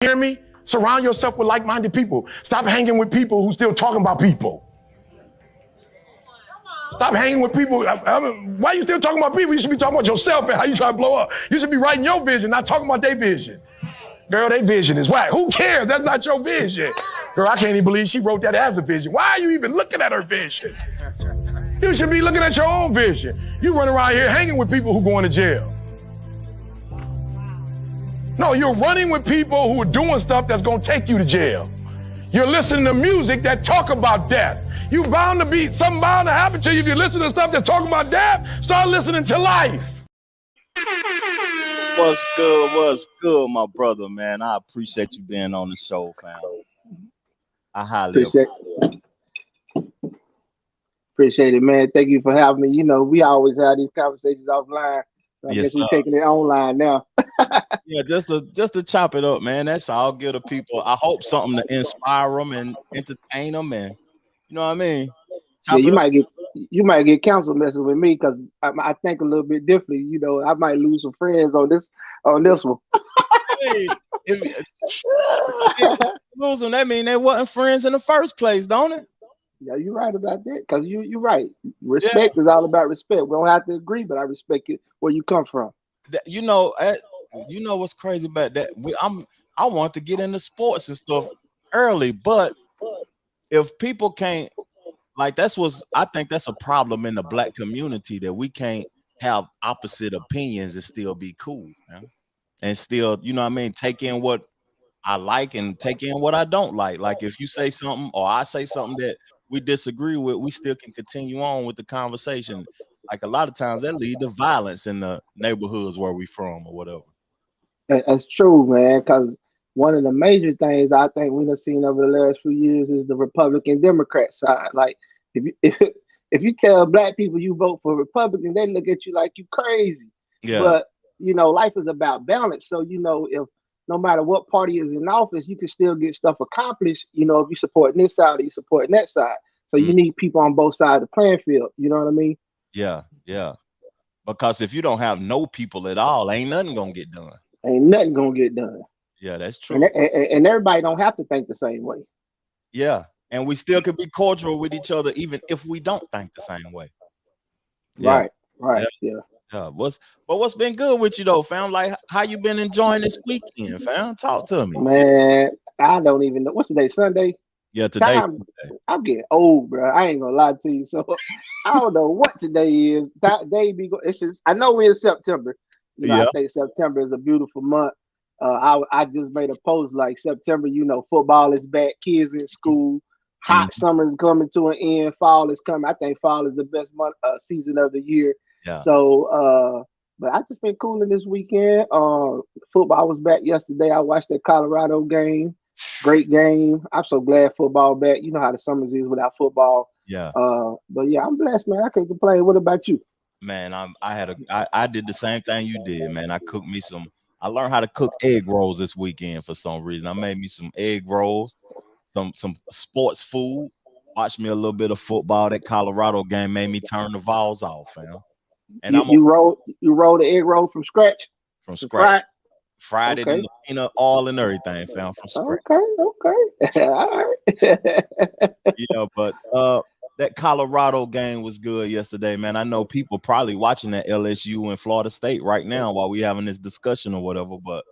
hear me? Surround yourself with like-minded people. Stop hanging with people who still talking about people. Stop hanging with people. Why are you still talking about people? You should be talking about yourself and how you try to blow up. You should be writing your vision, not talking about their vision. Girl, their vision is whack. Who cares? That's not your vision. Girl, I can't even believe she wrote that as a vision. Why are you even looking at her vision? You should be looking at your own vision. You run around here hanging with people who going to jail. No, you're running with people who are doing stuff that's going to take you to jail. You're listening to music that talk about death. Something bound to happen to you if you listen to stuff that's talking about death. Start listening to life. What's good, my brother, man? I appreciate you being on the show, fam. I highly appreciate it, man. Thank you for having me. You know, we always have these conversations offline. So I guess we're taking it online now. Yeah, just to chop it up, man. That's all good to people. I hope something to inspire them and entertain them, and you know what I mean. You might get counsel messing with me because I think a little bit differently. You know, I might lose some friends on this one. Hey, if losing, that mean they wasn't friends in the first place, don't it? Yeah, you're right about that. Because you're right. Respect is all about respect. We don't have to agree, but I respect it where you come from. You know what's crazy about that? I want to get into sports and stuff early, but if people can't, like, I think that's a problem in the black community, that we can't have opposite opinions and still be cool, man. And still, you know what I mean, take in what I like and take in what I don't like. Like if you say something or I say something that we disagree with, we still can continue on with the conversation. Like a lot of times that lead to violence in the neighborhoods where we from or whatever. That's true, man, because one of the major things I think we've seen over the last few years is the Republican Democrat side. Like if you tell black people you vote for Republican, they look at you like you crazy. Yeah. But you know, life is about balance. So you know, if no matter what party is in office, you can still get stuff accomplished. You know, if you support this side or you support that side. So you need people on both sides of the playing field. You know what I mean? Yeah, yeah. Because if you don't have no people at all, ain't nothing gonna get done. Ain't nothing gonna get done. Yeah, that's true. And everybody don't have to think the same way. Yeah, and we still could be cordial with each other even if we don't think the same way. Yeah. Right. Yeah. What's been good with you though, fam? Like, how you been enjoying this weekend, fam? Talk to me, man. I don't even know what's today. Sunday. Yeah, today. I'm getting old, bro. I ain't gonna lie to you. So I don't know what today is. That day it's just, I know we're in September. You know, I think September is a beautiful month. I just made a post like September. You know, football is back. Kids in school. Hot summer is coming to an end. Fall is coming. I think fall is the best season of the year. Yeah. So, but I just been cooling this weekend. Football was back yesterday. I watched that Colorado game. Great game. I'm so glad football back. You know how the summers is without football. Yeah. But yeah, I'm blessed, man. I can't complain. What about you? Man, I did the same thing you did, man. I learned how to cook egg rolls this weekend for some reason. I made me some egg rolls, some sports food. Watched me a little bit of football. That Colorado game made me turn the Vols off, fam. And you rolled the egg roll from scratch? From scratch. Fried it in the peanut oil and everything, fam, from scratch. Okay. All right. Yeah, but that Colorado game was good yesterday, man. I know people probably watching that LSU and Florida State right now while we having this discussion or whatever, but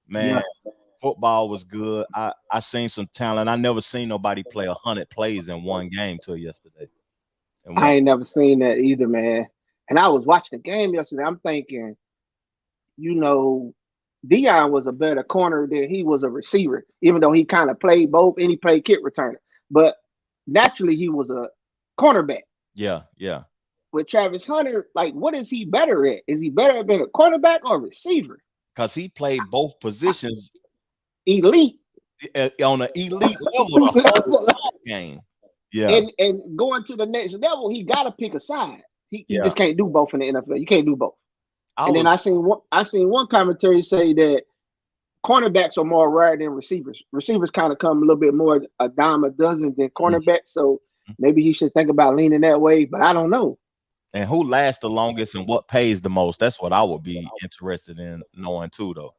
man, football was good. I seen some talent. I never seen nobody play 100 plays in one game till yesterday. I ain't never seen that either, man. And I was watching the game yesterday. I'm thinking, you know, Deion was a better corner than he was a receiver, even though he kind of played both and he played kick returner. But naturally, he was a cornerback. Yeah. With Travis Hunter, like, what is he better at? Is he better at being a cornerback or a receiver? Because he played both positions. Elite. On an elite level the whole game. Yeah. And going to the next level, he got to pick a side. He just can't do both in the NFL. You can't do both. Then I seen one commentary say that cornerbacks are more rare than receivers. Receivers kind of come a little bit more a dime a dozen than cornerbacks. So maybe he should think about leaning that way, but I don't know. And who lasts the longest and what pays the most? That's what I would be interested in knowing too, though.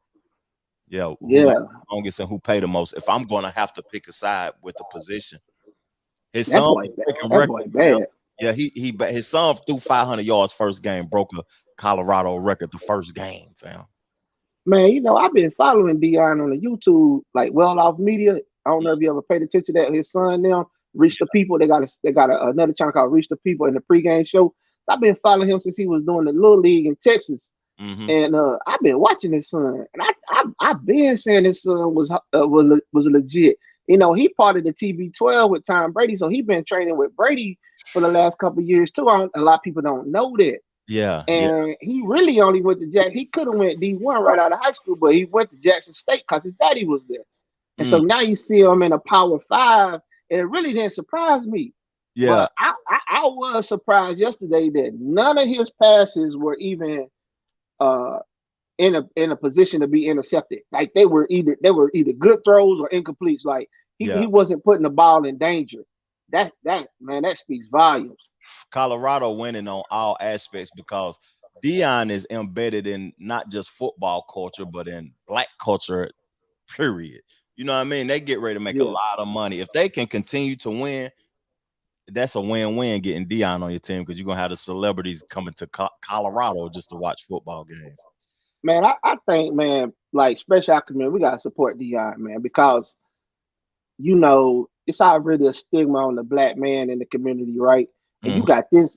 Yeah, who Yeah, lasts the longest and who pay the most. If I'm gonna have to pick a side with the position, his that son boy, breaking that boy record. bad. Yeah, his son threw 500 yards first game, broke a Colorado record the first game, fam. Man, I've been following Deion on the YouTube, like Well Off Media. I don't know if you ever paid attention to that. His son now, Reach the People. They got another channel called Reach the People in the pregame show. I've been following him since he was doing the little league in Texas. Mm-hmm. And I've been watching his son, and I've been saying his son was legit. He part of the TB12 with Tom Brady, so he been training with Brady for the last couple of years too. A lot of people don't know that. Yeah, And he really only went to Jack. He could have went D1 right out of high school, but he went to Jackson State because his daddy was there. And so now you see him in a Power 5, and it really didn't surprise me. yeah. But I was surprised yesterday that none of his passes were even in a position to be intercepted. Like they were either good throws or incompletes. Like he wasn't putting the ball in danger. That speaks volumes. Colorado winning on all aspects because Deion is embedded in not just football culture, but in black culture, period. You know what I mean? They get ready to make a lot of money. If they can continue to win, that's a win-win getting Deion on your team because you're going to have the celebrities coming to Colorado just to watch football games. Man, I think, man, like, especially our community, we got to support Deion, man, because, it's already a stigma on the black man in the community, right? And you got this,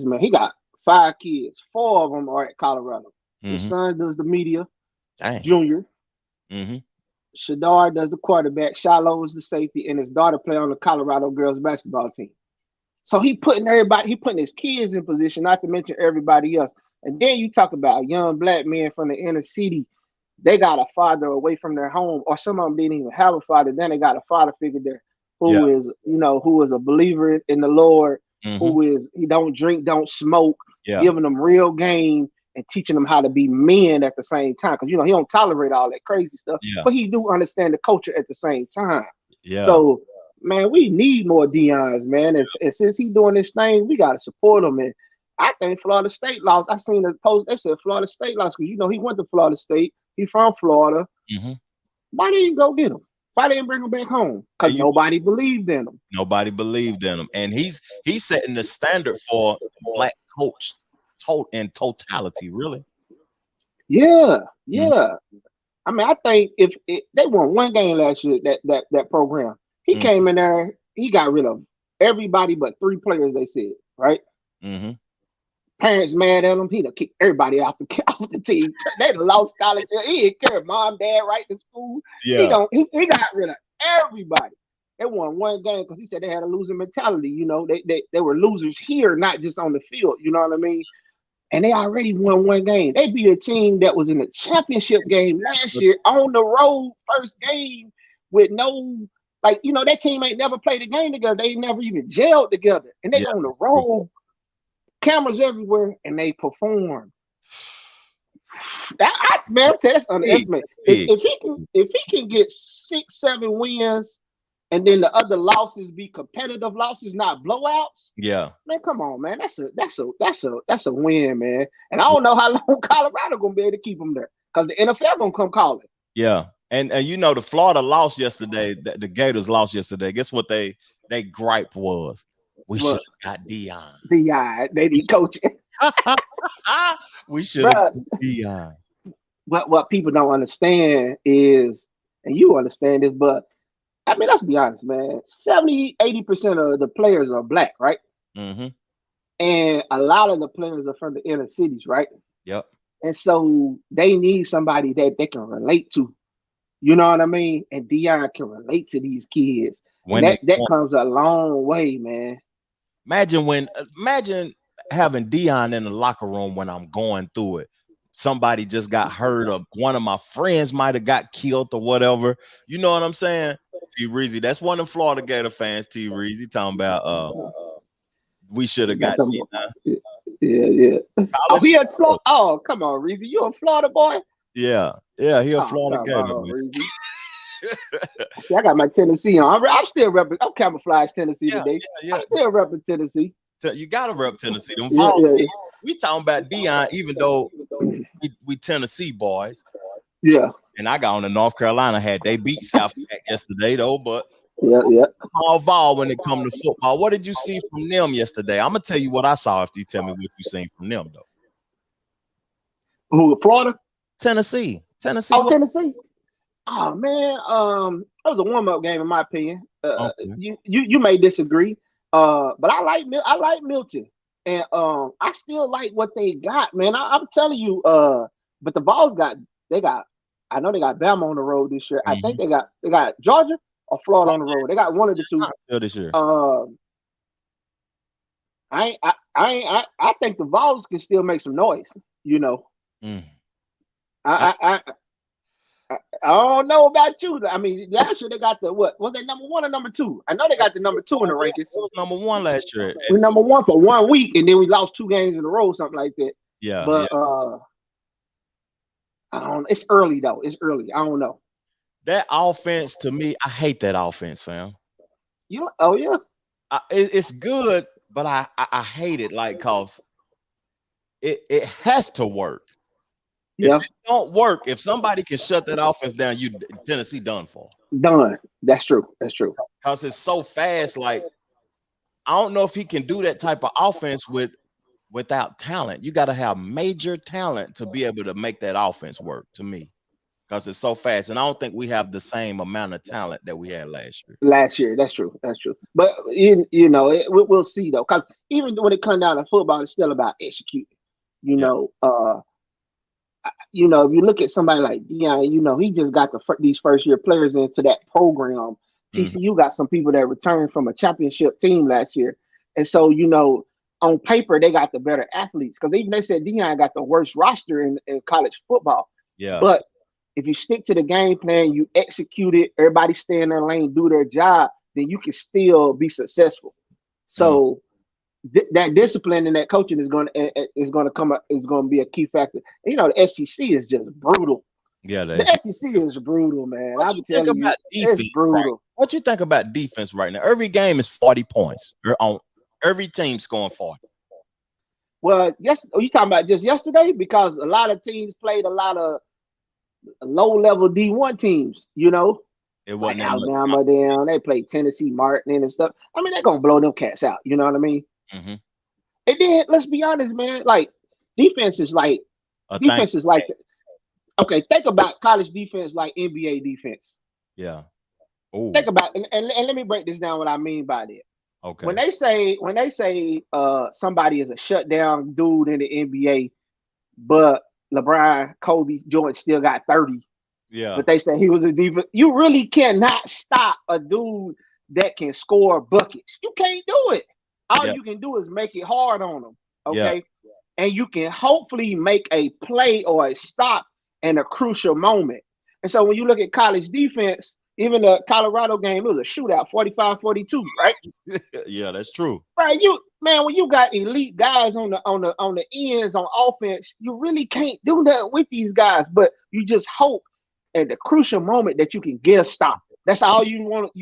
man. He got 5 kids. 4 of them are at Colorado. His son does the media, Junior. Shadar does the quarterback. Shiloh is the safety, and his daughter play on the Colorado girls basketball team. So he putting his kids in position, not to mention everybody else. And then you talk about young black men from the inner city. They got a father away from their home, or some of them didn't even have a father. Then they got a father figure there who is a believer in the Lord, he don't drink, don't smoke, giving them real game and teaching them how to be men at the same time. Because he don't tolerate all that crazy stuff, but he do understand the culture at the same time. Yeah. So, man, we need more Deions, man. And since he's doing this thing, we gotta support him. And I think Florida State lost. I seen the post. They said Florida State lost because he went to Florida State. He from Florida. Why didn't you go get him? Why didn't bring him back home? Because nobody believed in him. Nobody believed in him, and he's setting the standard for black coach in totality. Really. Yeah. I mean, I think if they won one game last year, that program, he came in there. He got rid of everybody but 3 players. They said, right? Parents mad at him. He done kicked everybody off the team. They done lost scholarship. He didn't care. Mom, dad, right to school. Yeah. He got rid of everybody. They won one game because he said they had a losing mentality. They were losers here, not just on the field. You know what I mean? And they already won one game. They beat a team that was in the championship game last year on the road, first game with no, that team ain't never played a game together. They never even gelled together. And they on the road. Cameras everywhere, and they perform. That's underestimated. If he can get 6-7 wins, and then the other losses be competitive losses, not blowouts. Yeah, man, come on, man. That's a win, man. And I don't know how long Colorado gonna be able to keep them there because the NFL gonna come calling. Yeah, and the Florida lost yesterday. The Gators lost yesterday. Guess what they gripe was? We should have got Deion. Deion, they need coaching. We should have got Deion. But what people don't understand is, and you understand this, but I mean, let's be honest, man. 70-80% of the players are black, right? And a lot of the players are from the inner cities, right? Yep. And so they need somebody that they can relate to. You know what I mean? And Deion can relate to these kids. That comes a long way, man. Imagine having Deion in the locker room when I'm going through it. Somebody just got hurt, or one of my friends might have got killed or whatever. You know what I'm saying? T. Reezy, that's one of Florida Gator fans. T. Reezy talking about we should have got Deion. Yeah. Oh, he a Florida. Oh, come on, Reezy. You a Florida boy? Yeah, he a Florida Gator. See, I got my Tennessee on. I'm still repping. I'm camouflage Tennessee today. I'm still repping Tennessee. You gotta rep Tennessee. We talking about Deion, even though we Tennessee boys. Yeah. And I got on the North Carolina hat. They beat South Carolina yesterday, though, but Yeah. all ball when it comes to football. What did you see from them yesterday? I'm gonna tell you what I saw after you tell me what you seen from them, though. Who? Florida? Tennessee. Oh, Tennessee. Oh man, that was a warm up game in my opinion. Okay. You may disagree, but I like Milton, and I still like what they got, man. I'm telling you, but the Vols they got. I know they got Bama on the road this year. I think they got Georgia or Florida on the road. They got one of the two. This year. I think the Vols can still make some noise. You know, I don't know about you. I mean, last year they got the what? Was they number 1 or number 2? I know they got the number 2 in the rankings. It was number 1 last year. We number 1 for 1 week, and then we lost 2 games in a row, something like that. Yeah. But I don't. It's early though. It's early. I don't know. That offense to me, I hate that offense, fam. Oh yeah. It's good, but I hate it, like, cause it has to work. Yeah. If it don't work, if somebody can shut that offense down, Tennessee done for. Done. That's true. Cause it's so fast. Like, I don't know if he can do that type of offense without talent. You got to have major talent to be able to make that offense work, to me, because it's so fast. And I don't think we have the same amount of talent that we had last year. That's true. But you know, we'll see though, because even when it comes down to football, it's still about executing. You know, if you look at somebody like Deion, you know, he just got these first year players into that program. TCU got some people that returned from a championship team last year, and so you know, on paper they got the better athletes, because even they said Deion got the worst roster in college football. Yeah, but if you stick to the game plan, you execute it, everybody stay in their lane, do their job, then you can still be successful. So that discipline and that coaching is going to be a key factor. And, you know, the SEC is just brutal. Yeah, the SEC is brutal, man. What you think about defense? It's brutal. Right? What you think about defense right now? Every game is 40 points. You're on every team scoring 40. Well, yes, are you talking about just yesterday? Because a lot of teams played a lot of low-level D1 teams, you know. It wasn't like Alabama down. They played Tennessee Martin and stuff. I mean, they're gonna blow them cats out. You know what I mean? Mm-hmm. And then let's be honest, man. Like defense is like okay. Think about college defense like NBA defense. Yeah. Ooh. Think about and let me break this down. What I mean by that. Okay. When they say somebody is a shutdown dude in the NBA, but LeBron, Kobe, Jordan still got 30. Yeah. But they say he was a defense. You really cannot stop a dude that can score buckets. You can't do it. All you can do is make it hard on them. Okay. Yeah. And you can hopefully make a play or a stop in a crucial moment. And so when you look at college defense, even the Colorado game, it was a shootout, 45-42, right? Yeah, that's true. Right. When you got elite guys on the ends on offense, you really can't do that with these guys. But you just hope at the crucial moment that you can get a stop. That's all you want.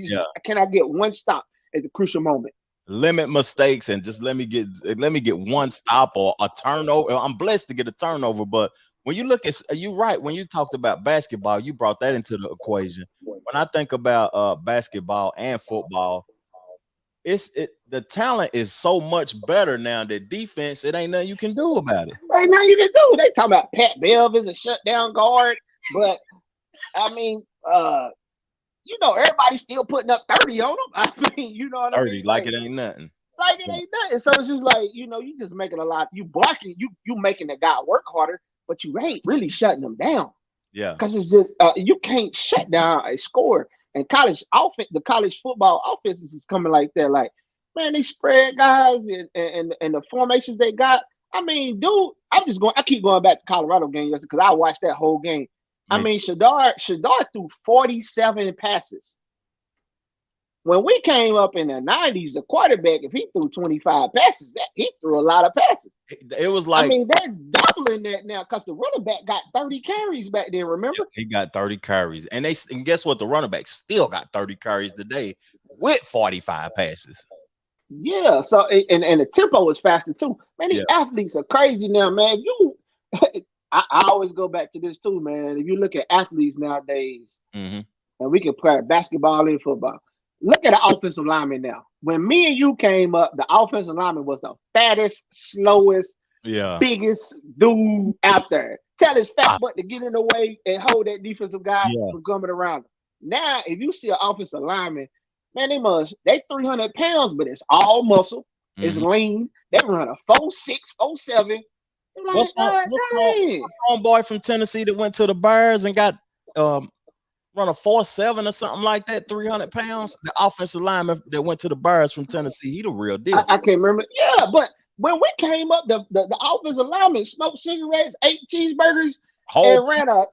Can I get one stop at the crucial moment? Limit mistakes and just let me get one stop or a turnover. I'm blessed to get a turnover, but when you look at, you're right. When you talked about basketball, you brought that into the equation. When I think about basketball and football, the talent is so much better now that defense, it ain't nothing you can do about it. Ain't nothing you can do. They talking about Pat Bev is a shutdown guard, but I mean, you know, everybody's still putting up 30 on them. I mean, you know what 30, I mean? like it ain't nothing. Like it ain't nothing. So it's just like, you know, you just making a lot. You blocking, you making the guy work harder, but you ain't really shutting them down. Yeah. Because it's just you can't shut down a score. And college offense, the college football offenses is coming like that. Like, man, they spread guys and the formations they got. I mean, dude, I keep going back to Colorado game yesterday because I watched that whole game. I mean, Shadar threw 47 passes. When we came up in the 90s, the quarterback, if he threw 25 passes, he threw a lot of passes. It was like, I mean, they're doubling that now because the running back got 30 carries back there, remember? Yeah, he got 30 carries. And guess what? The running back still got 30 carries today with 45 passes. Yeah, so and the tempo was faster too. Man, these athletes are crazy now, man. I always go back to this too, man. If you look at athletes nowadays, Mm-hmm. and we can play basketball and football. Look at the offensive lineman now. When me and you came up, the offensive lineman was the fattest, slowest, Yeah. biggest dude out there. Tell his fat butt to get in the way and hold that defensive guy Yeah. from coming around. Now, if you see an offensive lineman, man, they 300 pounds, but it's all muscle. It's lean. They run a 4.6, 4.7. What's homeboy from Tennessee that went to the Bears and got run a 4.7 or something like that, 300 pounds? The offensive lineman that went to the Bears from Tennessee, he the real deal. I can't remember. Yeah, but when we came up, the offensive lineman smoked cigarettes, ate cheeseburgers, and ran a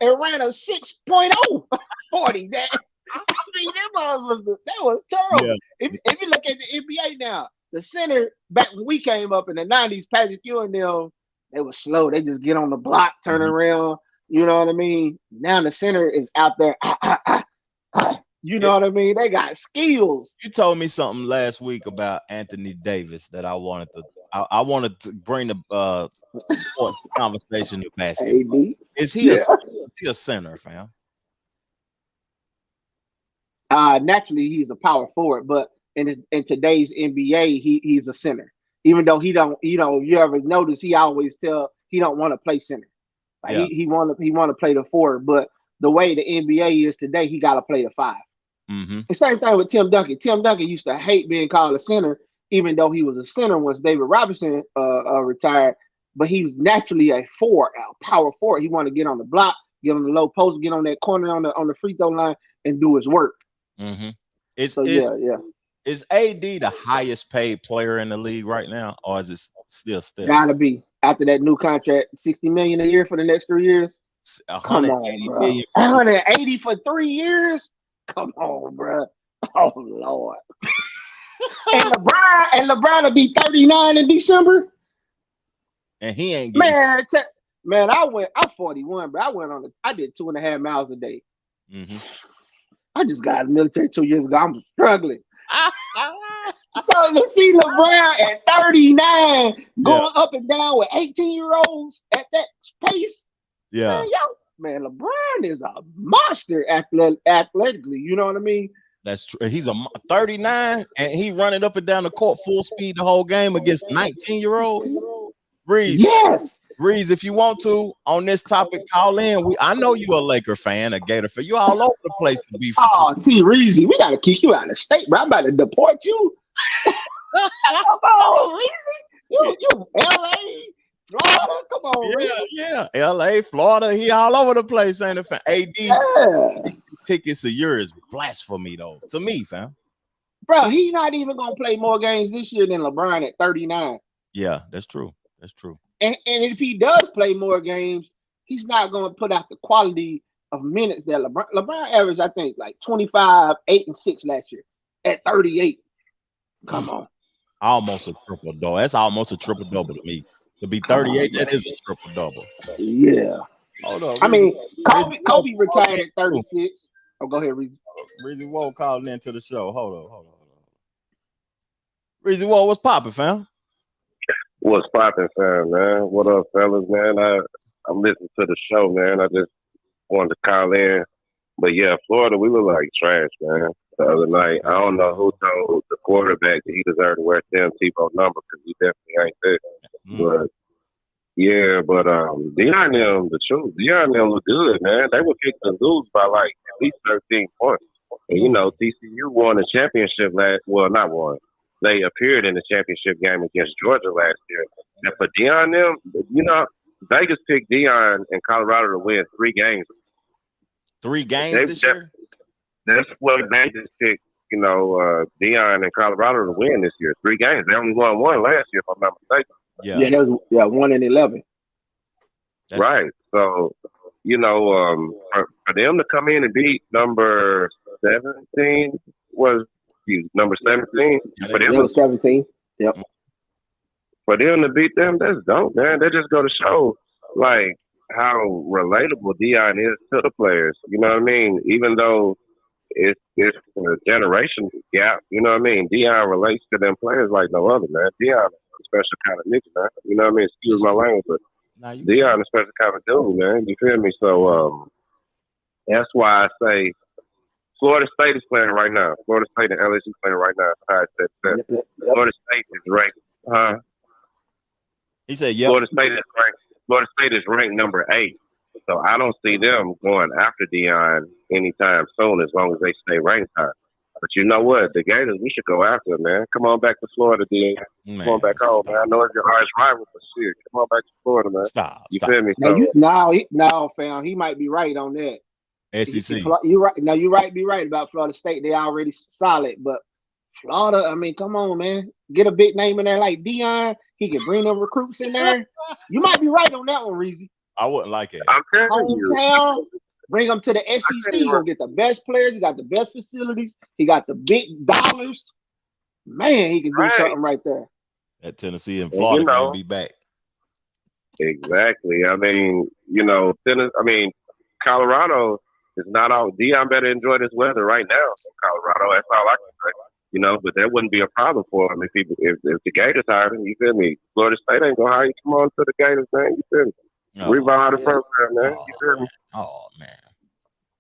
6.0 40. That I mean, that was terrible. Yeah. If you look at the NBA now, the center back when we came up in the 90s, Patrick Ewing, they were slow. They just get on the block, turn around. You know what I mean? Now the center is out there. You know what I mean? They got skills. You told me something last week about Anthony Davis that I wanted to bring the sports conversation to basketball. Is he a center, fam? Naturally, he's a power forward, but in today's NBA, he's a center. Even though you ever notice he always he don't want to play center. Like he want to play the forward, but the way the NBA is today, he got to play the 5. The same thing with Tim Duncan. Tim Duncan used to hate being called a center, even though he was a center once David Robinson retired. But he was naturally a power forward. He wanted to get on the block, get on the low post, get on that corner on the free throw line, and do his work. Is AD the highest paid player in the league right now, or is it still? Gotta be. After that new contract, $60 million a year for the next 3 years. 180 million. 180 for 3 years. Come on, bro. Oh Lord. and LeBron will be 39 in December. And he ain't getting man, I'm 41, bro. I did 2.5 miles a day. I just got out of the military 2 years ago. I'm struggling. So to see LeBron at 39 going up and down with 18-year-olds at that pace, man, LeBron is a monster athletically. You know what I mean? That's true. He's a 39 and he running up and down the court full speed the whole game against 19-year-olds. Reese, if you want to on this topic, call in. I know you're a Laker fan, a Gator fan. You all over the place to be. T. Reese, we gotta kick you out of state, bro. I'm about to deport you. Come on, Reese. You LA, Florida. Come on, yeah. LA, Florida. He all over the place, ain't a fan. AD tickets a year is blasphemy, though. To me, fam. Bro, he's not even gonna play more games this year than LeBron at 39. Yeah, that's true. And if he does play more games, he's not going to put out the quality of minutes that LeBron averaged, I think, like 25, 8, and 6 last year at 38. Come on. Almost a triple double. That's almost a triple double to me. To be 38, that is a triple double. Yeah. Hold on. I mean, Kobe retired at 36. Oh, go ahead, Reezy. Reezy Woe calling into the show. Hold on. Reezy Woe, what's popping, fam? What's poppin', fam, man? What up, fellas, man? I'm listening to the show, man. I just wanted to call in. But, yeah, Florida, we look like trash, man. The other night, I don't know who told the quarterback that he deserved to wear Tim Tebow number because he definitely ain't there. But, yeah, Deion them, the truth, Deion them look good, man. They were kicked to lose by, like, at least 13 points. And, TCU won the championship not won. They appeared in the championship game against Georgia last year. And for Deion them, Vegas picked Deion and Colorado to win 3 games. 3 games this year? That's what Vegas picked, Deion and Colorado to win this year. 3 games. They only won 1 last year, if I'm not mistaken. Yeah, that was 1-11. Right. So, for them to come in and beat number 17 was number 17. For them was 17. Yep. For them to beat them, that's dope, man. They just go to show like how relatable Deion is to the players. You know what I mean? Even though it's a generation gap, you know what I mean? Deion relates to them players like no other, man. Deion is a special kind of nigga, man. You know what I mean? Excuse my language, but Deion is special kind of dude, man. You feel me? So that's why I say Florida State is playing right now. Florida State and LSU playing right now. Yep. Florida State is ranked. He said, "Yep." Florida State is ranked number 8. So I don't see them going after Deion anytime soon, as long as they stay ranked high. But you know what? The Gators, we should go after them, man. Come on back to Florida, Deion. Come on back home, man. I know it's your arch rival, but shit, come on back to Florida, man. Stop. Feel me? Now, fam, he might be right on that. SEC. You're right. Now you be right about Florida State. They already solid, but Florida, I mean, come on, man. Get a big name in there like Deion. He can bring them recruits in there. You might be right on that one, Reezy. I wouldn't like it. I'm telling you. Hometown, bring them to the SEC. He's gonna get the best players. He got the best facilities. He got the big dollars. Man, he can do something right there. At Tennessee and Florida can be back. Exactly. I mean, Colorado is not all. Deion better enjoy this weather right now in Colorado. That's all I can say. But that wouldn't be a problem for him if the Gators hired him. You feel me? Florida State ain't gonna hire you. Come on to the Gators, man. You feel me? Revive the program, man. You feel me? Oh man.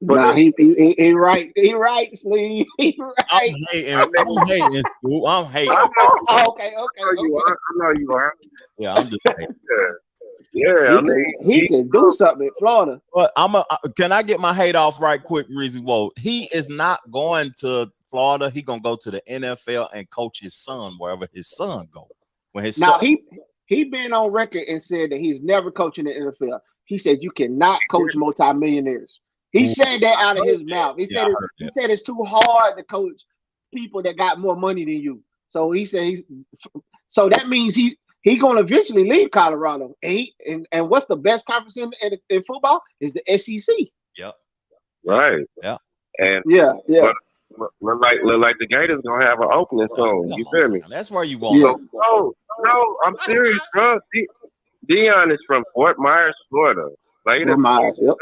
Nah, he right. He right, Slee. He right. I'm hating, Scoop. I'm hating. Okay. I know you are. Yeah, I'm just hating. Yeah, he can do something in Florida. But can I get my hate off right quick, Reezy? Whoa, he is not going to Florida. He gonna go to the NFL and coach his son wherever his son go. He been on record and said that he's never coaching the NFL. He said you cannot coach multimillionaires. He said that out of his mouth. He said it's too hard to coach people that got more money than you. So he said so that means he gonna eventually leave Colorado. And what's the best conference in football is the SEC. Yep. Right. Yeah. And look like the Gators gonna have an opening soon. You feel me? That's where you want. No, I'm serious, bro. Deion is from Fort Myers, Florida. Fort Myers, yep.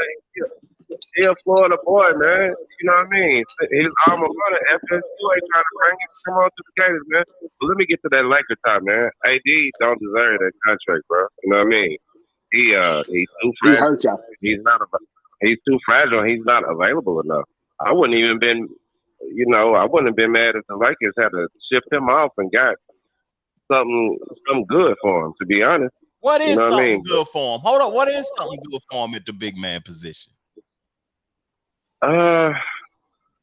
He a Florida boy, man. You know what I mean? His alma mater, FSU, ain't trying to bring him. Come on to the Gators, man. But let me get to that Laker time, man. AD don't deserve that contract, bro. You know what I mean? He's too fragile. He hurt y'all. He's too fragile. He's not available enough. I wouldn't have been mad if the Lakers had to ship him off and got something good for him, to be honest. What is something good for him? Hold on. What is something good for him at the big man position? I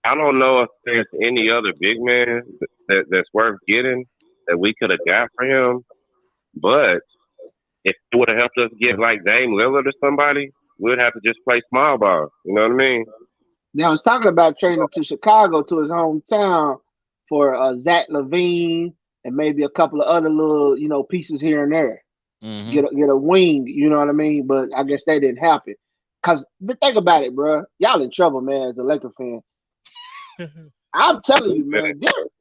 don't know if there's any other big man that's worth getting that we could have got for him. But if it would have helped us get like Dame Lillard or somebody, we'd have to just play small ball. You know what I mean? Now I was talking about trading him to Chicago, to his hometown, for Zach LaVine and maybe a couple of other little, pieces here and there. Mm-hmm. Get a wing, you know what I mean? But I guess that didn't happen. Cause think about it, bro. Y'all in trouble, man. As a Laker fan, I'm telling you, man.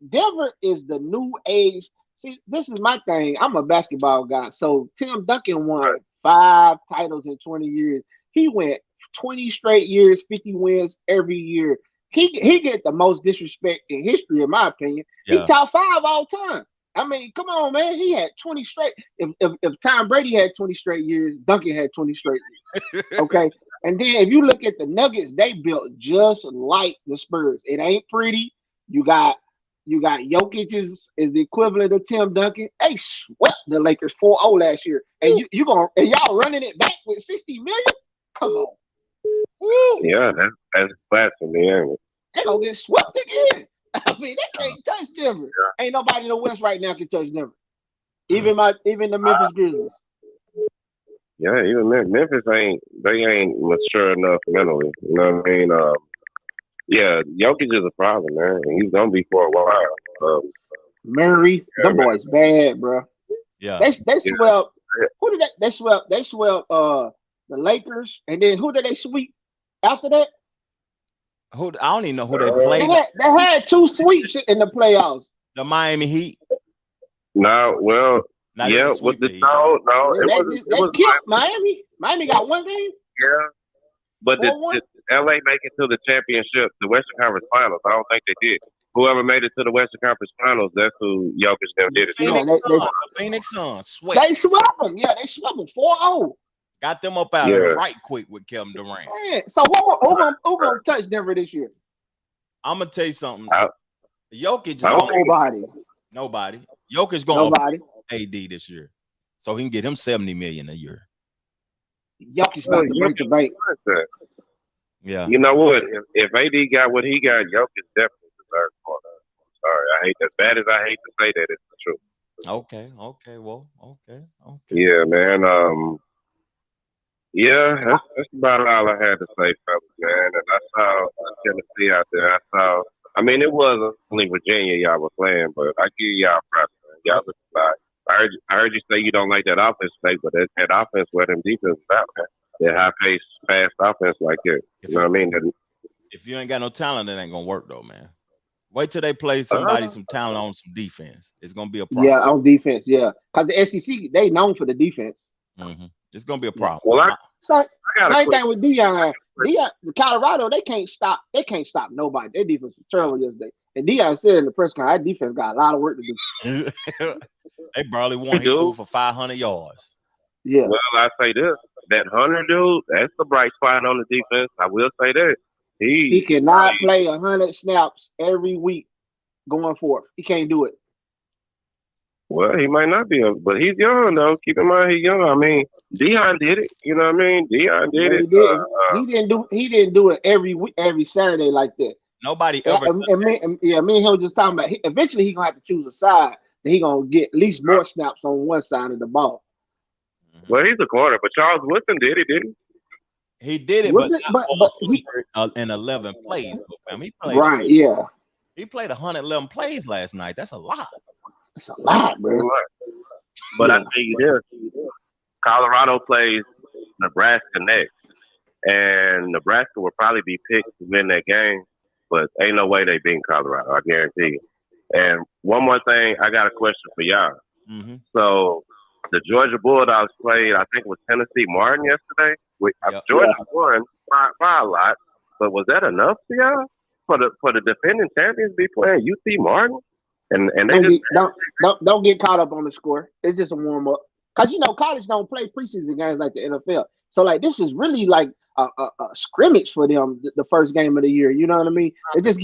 Denver is the new age. See, this is my thing. I'm a basketball guy. So Tim Duncan won 5 titles in 20 years. He went 20 straight years, 50 wins every year. He get the most disrespect in history, in my opinion. Yeah. He top 5 all time. I mean, come on, man. He had 20 straight. If Tom Brady had 20 straight years, Duncan had 20 straight years. Okay. And then if you look at the Nuggets, they built just like the Spurs. It ain't pretty. You got Jokic is the equivalent of Tim Duncan. They swept the Lakers 4-0 last year. And y'all running it back with $60 million? Come on. Woo. Yeah, that's blasphemy, ain't it? They gonna get swept again. I mean, they can't touch Denver. Yeah. Ain't nobody in the West right now can touch Denver. Even the Memphis Grizzlies. Yeah, even Memphis ain't mature enough mentally. You know what I mean? Yeah, Jokic is a problem, man. And he's gonna be for a while. Murray, them boys bad, bro. Yeah. They swept. Who did they swept? They swept the Lakers, and then who did they sweep after that? I don't even know who they played. They had 2 sweeps in the playoffs. The Miami Heat. No, well, Not yeah, with the they killed Miami. Miami got 1 game. Yeah, but did LA make it to the championship, the Western Conference Finals? I don't think they did. Whoever made it to the Western Conference Finals, that's who Jokic them did it. Phoenix Suns swept. They swept them. Yeah, they swept them 4-0. Got them up out of there right quick with Kevin Durant. Man, so who gonna touch Denver this year? I'm gonna tell you something. Jokic is nobody. Jokic gonna upgrade AD this year, so he can get him $70 million a year. Jokic about to break the bank. Yeah. You know what? If AD got what he got, Jokic definitely deserves more. Sorry, I hate as bad as I hate to say that, it's the truth. Okay. Yeah, man. Yeah, that's about all I had to say, fellas, man. And I saw Tennessee out there. I mean, it was only Virginia y'all were playing, but I give y'all props, man. Y'all was like, I heard you say you don't like that offense play, but that offense where them defense out, man. That high-paced, fast offense like it. You know what I mean? If you ain't got no talent, it ain't gonna work though, man. Wait till they play somebody some talent on some defense. It's gonna be a problem. Yeah, on defense, yeah. Because the SEC, they known for the defense. Mm-hmm. It's gonna be a problem. Well, same thing with Deion. The Colorado, they can't stop nobody. Their defense was terrible yesterday. And Deion said in the press conference, that defense got a lot of work to do. They barely won. He threw for 500 yards. Yeah. Well, I say this. That Hunter dude, that's the bright spot on the defense. I will say that. He cannot play 100 snaps every week going forth. He can't do it. Well, he might not be, but he's young, though. Keep in mind, he's young. I mean, Deion did it. You know what I mean? Deion did it. He didn't do it every Saturday like that. Nobody ever. Me and him was just talking about. Eventually, he's gonna have to choose a side. That he gonna get at least more snaps on one side of the ball. Well, he's a corner, but Charles Woodson did it, didn't he? He did it, but he in 11 plays. He played right. Yeah. He played 111 plays last night. That's a lot. It's a lot, bro. But I tell you this: Colorado plays Nebraska next, and Nebraska will probably be picked to win that game. But ain't no way they beat Colorado. I guarantee you. And one more thing, I got a question for y'all. Mm-hmm. So the Georgia Bulldogs played, I think, with Tennessee Martin yesterday. Georgia won by a lot, but was that enough for y'all for the defending champions be playing UT Martin? And they don't get caught up on the score. It's just a warm up because college don't play preseason games like the NFL. So like this is really like a scrimmage for them the first game of the year. You know what I mean? They just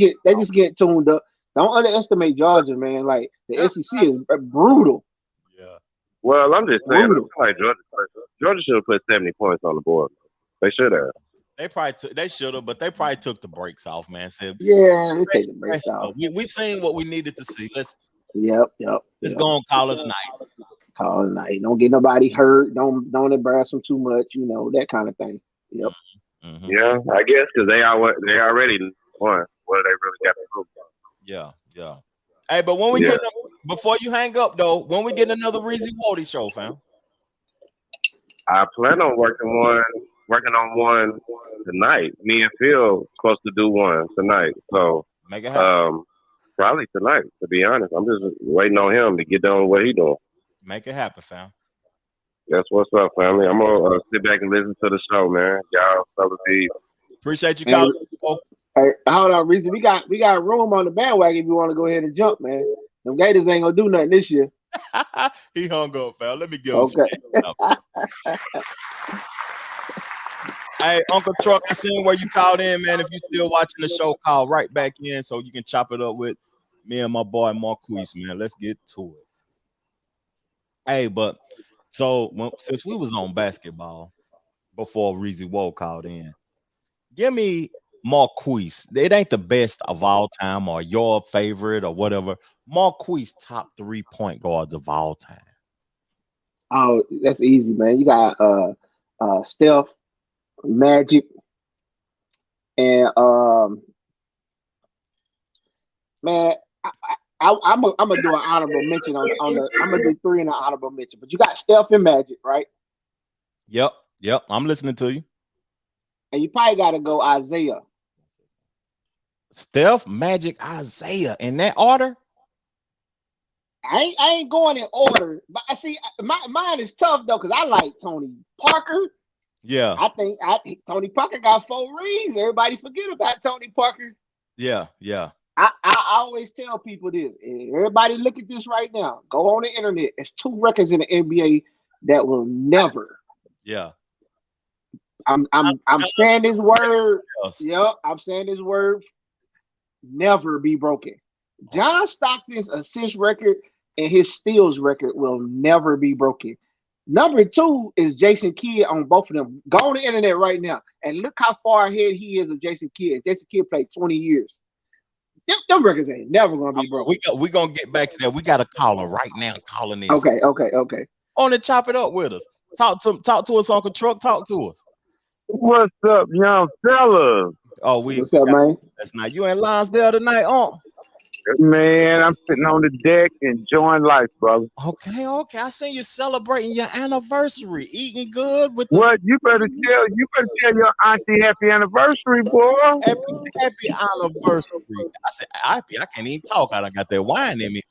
get tuned up. Don't underestimate Georgia, man. Like the SEC is brutal. Yeah. Well, I'm just saying, like Georgia should have put 70 points on the board. They should have. They should have, but they probably took the breaks off, man. Said, they take the breaks off. We seen what we needed to see. Let's go and call it a night. Call it a night. Don't get nobody hurt. Don't embarrass them too much. That kind of thing. Yep. Mm-hmm. Yeah, I guess because they already won. What do they really got to prove? Yeah. Hey, but when we get before you hang up though, when we get another Reezy Wody show, fam? I plan on working on one tonight. Me and Phil supposed to do one tonight. So make it happen. Probably tonight, to be honest. I'm just waiting on him to get done with what he doing. Make it happen, fam. That's what's up, family. I'm gonna sit back and listen to the show, man. Y'all fellas be. Appreciate you calling. Hey, hold on, Reezy. We got room on the bandwagon if you want to go ahead and jump, man. Them Gators ain't gonna do nothing this year. He hung up, fam. Let me get him. Okay. Hey, Uncle Truck, I seen where you called in, man. If you still watching the show, call right back in so you can chop it up with me and my boy Marquise, man. Let's get to it. Hey, but since we was on basketball before Reezy Woe called in, give me Marquise. It ain't the best of all time or your favorite or whatever. Marquise top 3 point guards of all time. Oh, that's easy, man. You got Steph, Magic, and man, I'm gonna do an honorable mention on the. I'm gonna do 3 in an honorable mention. But you got Steph and Magic, right? Yep. I'm listening to you. And you probably got to go Isaiah. Steph, Magic, Isaiah in that order. I ain't going in order, but I see mine is tough though because I like Tony Parker. Yeah, I think Tony Parker got 4 rings. Everybody forget about Tony Parker. Yeah. I always tell people this. Everybody look at this right now. Go on the internet. It's 2 records in the NBA that will never, I'm saying this word. Yep, I'm saying this word. Never be broken. John Stockton's assist record and his steals record will never be broken. Number 2 is Jason Kidd on both of them. Go on the internet right now and look how far ahead he is of Jason Kidd. Jason Kidd played 20 years. Them records ain't never gonna be broken. We gonna get back to that. We got a caller right now calling in. Okay. On and chop it up with us. Talk to us, Uncle Truck. Talk to us. What's up, young fella? Oh, what's up, man? That's not you in Lonsdale tonight, Man, I'm sitting on the deck enjoying life, brother. Okay. I seen you celebrating your anniversary, eating good with What? You better tell your auntie happy anniversary, boy. happy anniversary. I said happy. I can't even talk. I done got that wine in me.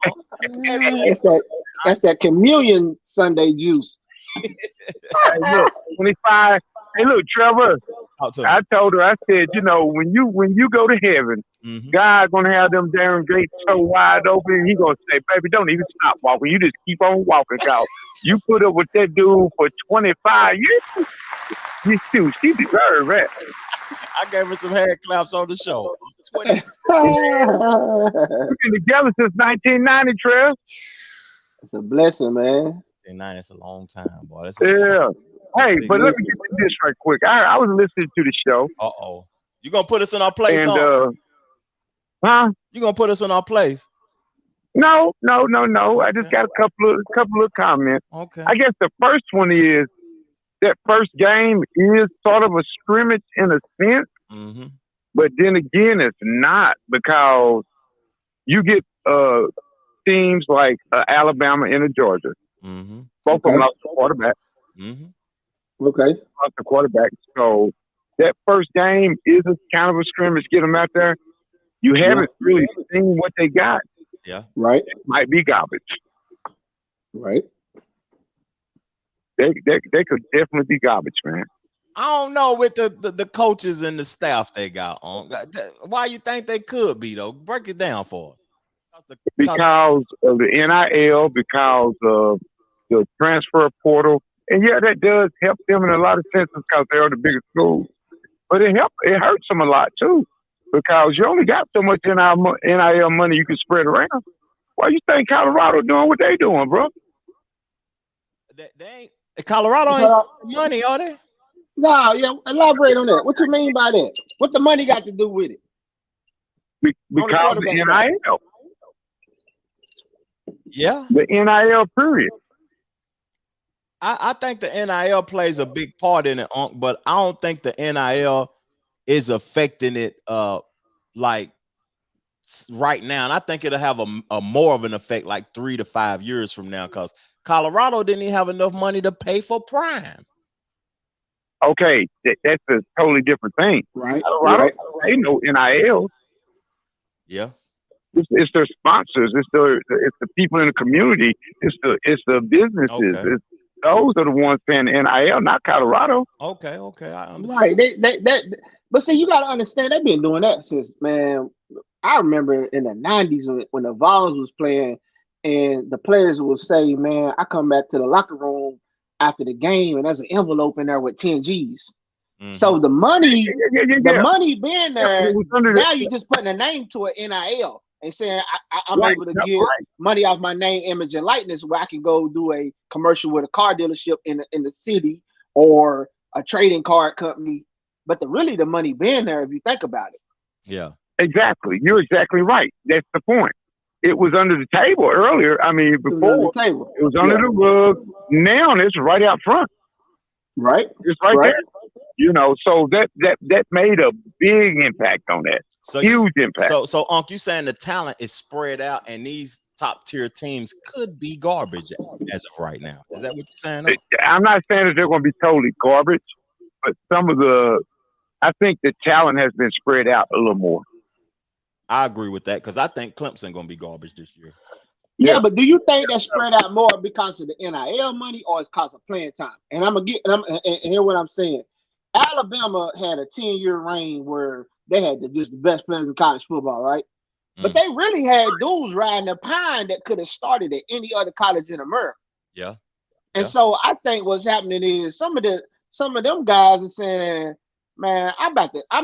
That's that communion Sunday juice. Hey, look, 25. Hey, look, Trevor. I told her, I said, when you go to heaven, God gonna have them damn gates so wide open, and he gonna say, baby, don't even stop walking. You just keep on walking, cause you put up with that dude for 25 years. She deserved that. I gave her some hand claps on the show. 20. We've been together since 1990, Trev. It's a blessing, man. 1990, it's a long time, boy. Yeah. Hey, but let me get to this right quick. I was listening to the show. You gonna put us in our place? And huh? You gonna put us in our place? No. Okay. I just got a couple of comments. Okay. I guess the first one is that first game is sort of a scrimmage in a sense, but then again, it's not, because you get teams like Alabama and Georgia. Both of them lost the quarterback. Okay. Lost the quarterback. So that first game is a kind of a scrimmage. Get them out there. You haven't really seen what they got. Yeah. Right. It might be garbage. Right. They could definitely be garbage, man. I don't know with the coaches and the staff they got on. Why you think they could be, though? Break it down for us. Because of the NIL, because of the transfer portal. And yeah, that does help them in a lot of senses because they are the biggest schools. But it hurts them a lot too, because you only got so much NIL money you can spread around. Why you think Colorado doing what they doing, bro? They ain't. Colorado ain't spending money, are they? No, yeah. Elaborate on that. What you mean by that? What the money got to do with it? Because the NIL. Yeah. The NIL period. I think the NIL plays a big part in it, but I don't think the NIL is affecting it like right now. And I think it'll have a more of an effect like 3 to 5 years from now, because Colorado didn't even have enough money to pay for Prime. Okay, that's a totally different thing. Right. Colorado, they know NIL. Yeah. It's their sponsors. It's the people in the community. It's the businesses. Okay. Those are the ones paying the NIL, not Colorado. Okay. I understand. Right. But see, you got to understand, they've been doing that since, man. I remember in the 90s when the Vols was playing, and the players would say, man, I come back to the locker room after the game, and there's an envelope in there with 10 G's. So the money, the money being there, now you're just putting a name to an NIL and saying I'm able to get money off my name, image, and likeness, where I can go do a commercial with a car dealership in the city or a trading card company. But the money being there, if you think about it. Yeah, exactly. You're exactly right. That's the point. It was under the table earlier. I mean, before it was under the rug. Now it's right out front. Right. It's right there. So that made a big impact on that. Huge impact. So Unc, you saying the talent is spread out, and these top tier teams could be garbage as of right now. Is that what you're saying? I'm not saying that they're going to be totally garbage, but I think the talent has been spread out a little more. I agree with that, because I think Clemson going to be garbage this year. Yeah, but do you think that's spread out more because of the NIL money, or it's because of playing time? And I'm gonna hear what I'm saying. Alabama had a 10-year reign where they had just the best players in college football, right? But they really had dudes riding the pine that could have started at any other college in America. Yeah. And so I think what's happening is some of the some of them guys are saying, man, I'm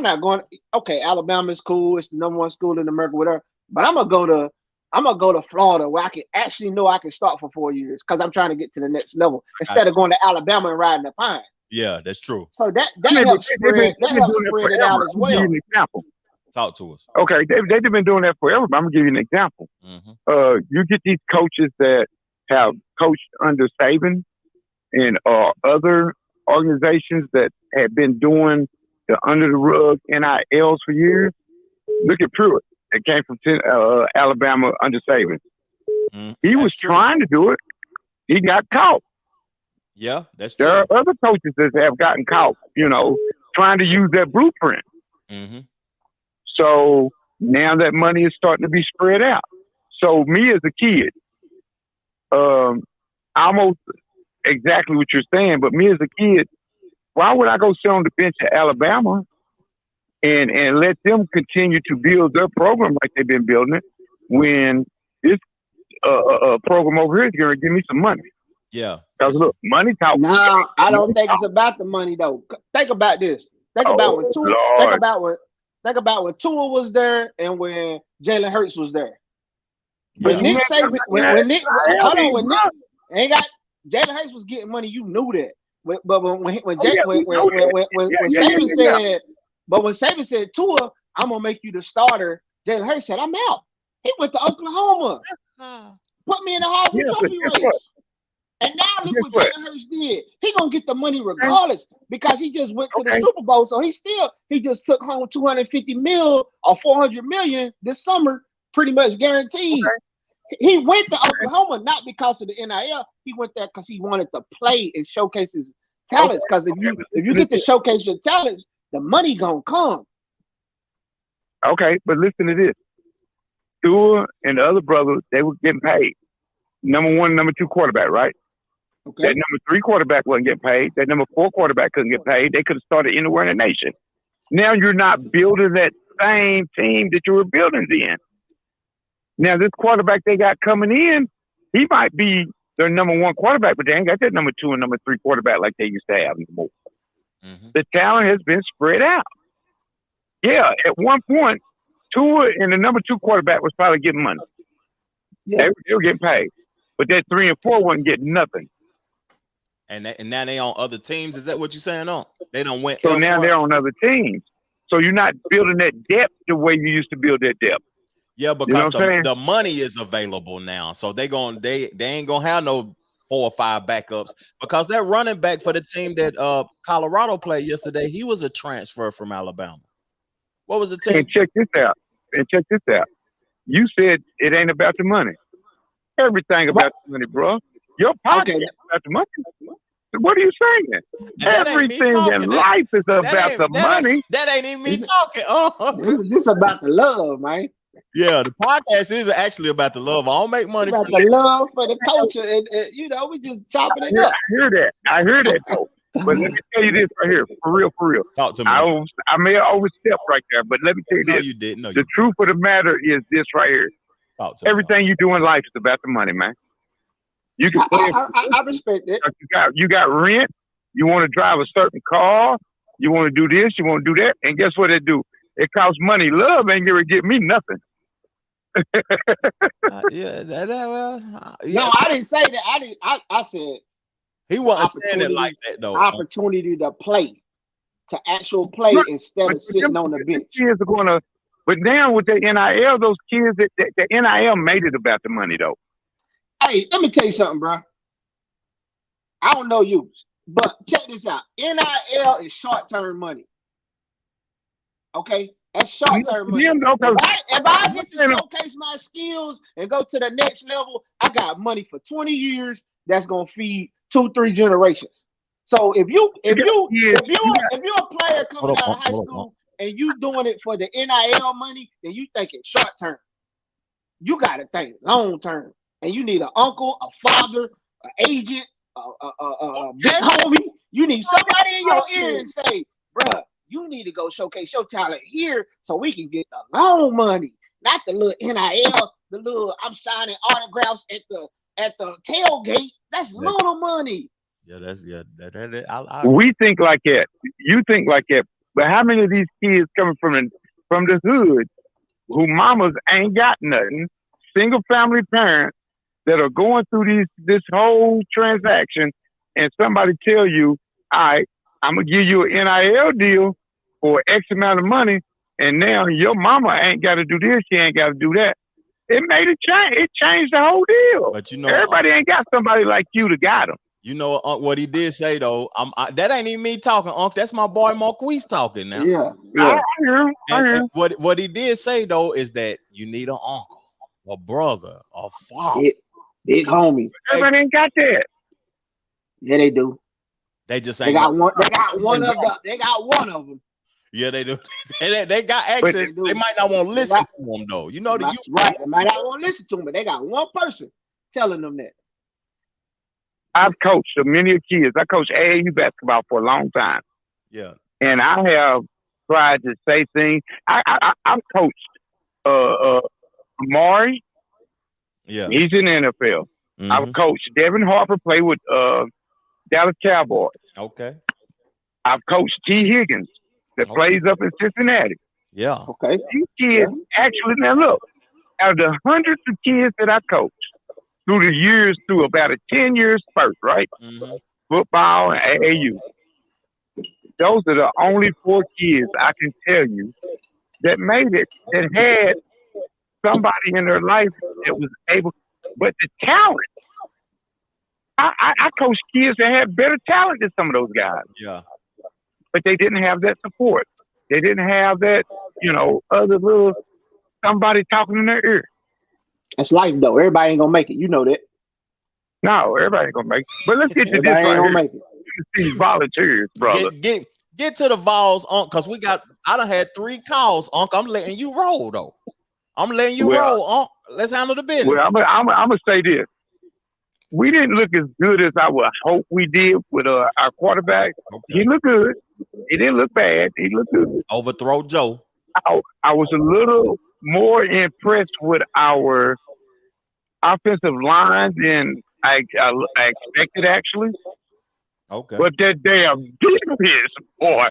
not going. Okay, Alabama is cool. It's the #1 school in America, whatever. But I'm gonna go to Florida where I can actually know I can start for 4 years because I'm trying to get to the next level instead of going to Alabama and riding the pine. Yeah, that's true. So that helps spread it out as well. Give you an example. Talk to us. Okay, they've been doing that forever. But I'm gonna give you an example. Mm-hmm. You get these coaches that have coached under Saban and other organizations that have been doing the under the rug NILs for years. Look at Pruitt. It came from Alabama under Saban. He was trying to do it. He got caught. Yeah, that's true. There are other coaches that have gotten caught, trying to use that blueprint. Mm-hmm. So now that money is starting to be spread out. So me as a kid, almost exactly what you're saying, but me as a kid, why would I go sit on the bench at Alabama and let them continue to build their program like they've been building it when this program over here is going to give me some money? Yeah. Because look, money talks. No, I don't think it's about the money though. Think about this. Think about when Tua was there and when Jalen Hurts was there. When Nick Saban, when Nick ain't got Jalen Hurts was getting money, you knew that. But when Saban said Tua, I'm gonna make you the starter, Jalen Hurts said, I'm out. He went to Oklahoma. Put me in the Heisman Trophy race. And now look what Jalen Hurts did. He gonna get the money regardless because he just went to the Super Bowl. So he just took home $250 million or $400 million this summer, pretty much guaranteed. He went to Oklahoma not because of the NIL. He went there because he wanted to play and showcase his talents. Because if you get to showcase your talents, the money gonna come. Okay, but listen to this. Tua and the other brother, they were getting paid. #1, #2 quarterback, right? Okay. That #3 quarterback wasn't getting paid. That #4 quarterback couldn't get paid. They could have started anywhere in the nation. Now you're not building that same team that you were building then. Now this quarterback they got coming in, he might be their #1 quarterback, but they ain't got that #2 and #3 quarterback like they used to have anymore. Mm-hmm. The talent has been spread out. Yeah, at one point, Tua and the #2 quarterback was probably getting money. Yeah. They were getting paid. But that 3 and 4 wasn't getting nothing. And now they on other teams. Is that what you're saying? On they don't went. So now they're on other teams. So you're not building that depth the way you used to build that depth. Yeah, because the money is available now. So they ain't gonna have no 4 or 5 backups because that running back for the team that Colorado played yesterday, he was a transfer from Alabama. What was the team? And check this out. You said it ain't about the money. Everything about the money, bro. Your pocket is about the money. What are you saying? Everything in life is about the money. That ain't even me talking. This is about the love, man. Yeah, the podcast is actually about the love. I don't make money about the love for the culture, and we just chopping it up. I hear that. Though. But let me tell you this right here, for real. Talk to me. I may have overstepped right there, but let me tell you this. You didn't. No, the truth of the matter is this right here. Everything you do in life is about the money, man. You can play. I respect it. You got rent. You want to drive a certain car. You want to do this. You want to do that. And guess what it do? It costs money. Love ain't gonna get me nothing. Yeah. No, I didn't say that. I said he wasn't saying it like that though. Opportunity to play, to actual play instead of sitting on the bench. Kids are gonna, but now with the NIL, those kids, the NIL made it about the money though. Hey, let me tell you something, bro. I don't know you, but check this out. NIL is short-term money. Okay? That's short-term money. If I get to showcase my skills and go to the next level, I got money for 20 years that's gonna feed 2-3 generations. So if you're a player coming out of high school and you doing it for the NIL money, then you thinking short-term. You gotta think long-term. And you need an uncle, a father, an agent, a big homie. You need somebody in your ear and say, bruh, you need to go showcase your talent here so we can get the loan money, not the little NIL, the little I'm signing autographs at the tailgate. That's little money. Yeah, that's I We think like that. You think like that. But how many of these kids coming from the hood who mamas ain't got nothing, single family parents that are going through this whole transaction, and somebody tell you, all right, I'm gonna give you an NIL deal for X amount of money, and now your mama ain't got to do this, she ain't got to do that. It made a change. It changed the whole deal. But everybody ain't got somebody like you to guide them. You know what he did say though. That ain't even me talking, Unc. That's my boy Marquise talking now. Yeah. I hear. And what he did say though is that you need an uncle, a brother, a father, big homie. Everybody ain't got that. Yeah, they do. They just ain't. They got one of them. Yeah, they do. they got access. They might not want to listen to them though. You know the youth. Right. They might not want to listen to them, but they got one person telling them that. I've coached many kids. I coached AAU basketball for a long time. Yeah. And I have tried to say things. I've coached Amari. Yeah. He's in the NFL. Mm-hmm. I've coached Devin Harper, played with Dallas Cowboys. Okay. I've coached T. Higgins that plays up in Cincinnati. Yeah. Okay. These kids actually, now look, out of the hundreds of kids that I coached through the years, through about a 10-year spurt, right? Mm-hmm. Football and AAU. Those are the only 4 kids I can tell you that made it, that had somebody in their life that was able, but the talent. I coached kids that had better talent than some of those guys. Yeah. But they didn't have that support. They didn't have that, other little somebody talking in their ear. That's life, though. Everybody ain't gonna make it. You know that. No, everybody ain't gonna make it. But let's get to this right here. Make it. These volunteers, brother. Get to the Vols, Unc, because I done had 3 calls, Unc. I'm letting you roll, though. I'm letting you roll, Unc. Let's handle the business. Well, I'm gonna say this. We didn't look as good as I would hope we did with our quarterback. Okay. He looked good. He didn't look bad. He looked good. Overthrow Joe. I was a little more impressed with our offensive line than I expected, actually. Okay. But that damn defense, boy.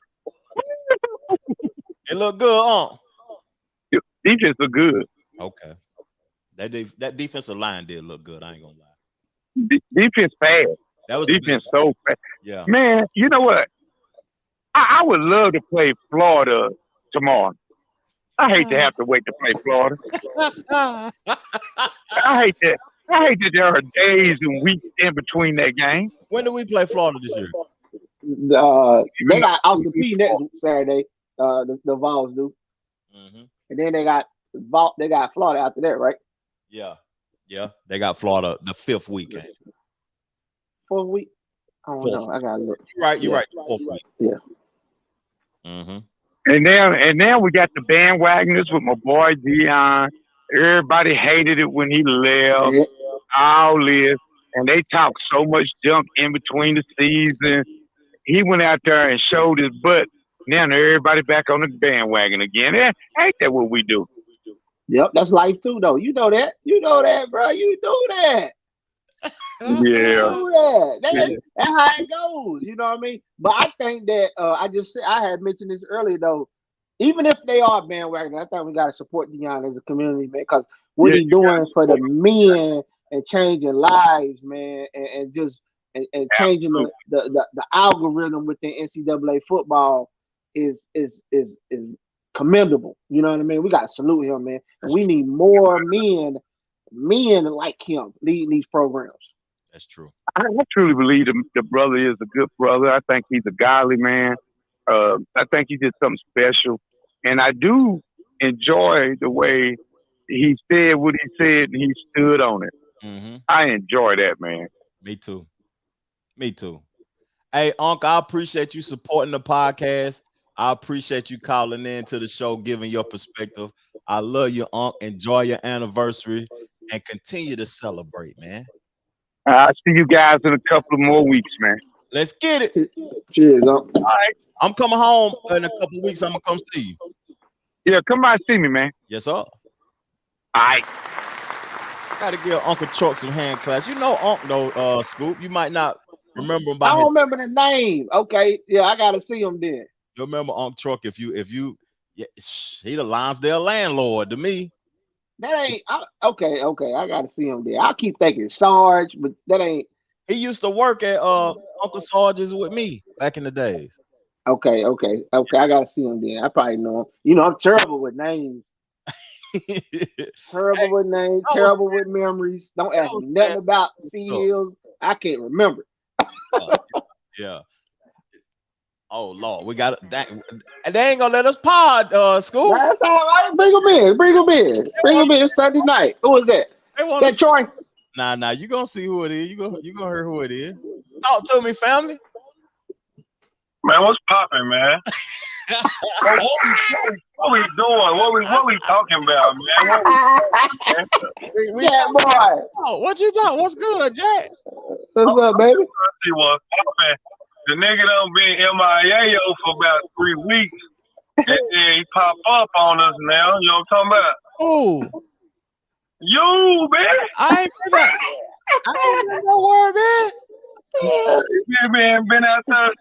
It looked good, huh? Defense looked good. Okay. That defensive line did look good. I ain't gonna lie. Defense fast. That was defense so fast. Yeah. Man, you know what? I would love to play Florida tomorrow. I hate to have to wait to play Florida. I hate that there are days and weeks in between that game. When do we play Florida this year? They got Austin Peay next Saturday. The Vols do, and then they got Florida after that, right? Yeah. They got Florida the 5th weekend. 4th week? I don't know. I gotta look. You're right. 4th week. Yeah. Mm-hmm. And now we got the bandwagoners with my boy Deion. Everybody hated it when he left. Yeah. All this, and they talk so much junk in between the season. He went out there and showed his butt. Now everybody back on the bandwagon again. Ain't that what we do? Yep, that's life too, though. You know that. You know that, bro. You do that. Yeah. You do that. That's how it goes. You know what I mean? But I think that I had mentioned this earlier, though. Even if they are bandwagon, I think we got to support Deion as a community, man, because what he's doing for the men and changing lives, man, and changing the algorithm within NCAA football is commendable. You know what I mean? We got to salute him, man. And we need more men like him leading these programs. That's true. I truly believe the brother is a good brother. I think he's a godly man. I think he did something special. And I do enjoy the way he said what he said and he stood on it. Mm-hmm. I enjoy that, man. Me too. Hey, Unc, I appreciate you supporting the podcast. I appreciate you calling in to the show, giving your perspective. I love you, Unc. Enjoy your anniversary and continue to celebrate, man. I'll see you guys in a couple of more weeks, man. Let's get it. Cheers, Unc. All right. I'm coming home in a couple of weeks. I'm going to come see you. Yeah, come by and see me, man. Yes, sir. All right. Got to give Uncle Chuck some hand claps. You know, Unc, though, Scoop, you might not Remember I don't remember the name. Okay, yeah, I gotta see him then. You remember Unc Truck? If you, yeah, he the Lonsdale landlord to me. That ain't okay. I gotta see him there. I keep thinking Sarge, but that ain't. He used to work at Uncle Sarge's with me back in the days. Okay. I gotta see him there. I probably know him. You know, I'm terrible with names. Terrible with names. Terrible with memories. Don't ask me nothing about fields. I can't remember. Yeah. Oh Lord, we got that. And they ain't gonna let us pod, school. That's all right. Bring him in. It's Sunday night. Who is that? That Troy? Nah. You gonna see who it is. You gonna hear who it is. Talk to me, family. Man, what's popping, man? What we doing? What we talking about, man? Yeah, boy. Oh, what you talking? What's good, Jack? What's up, baby? See what's popping. The nigga done been MIA for about 3 weeks, and then he pop up on us now. You know what I'm talking about? Ooh. You, man. I ain't been no word, man. Yeah, been out there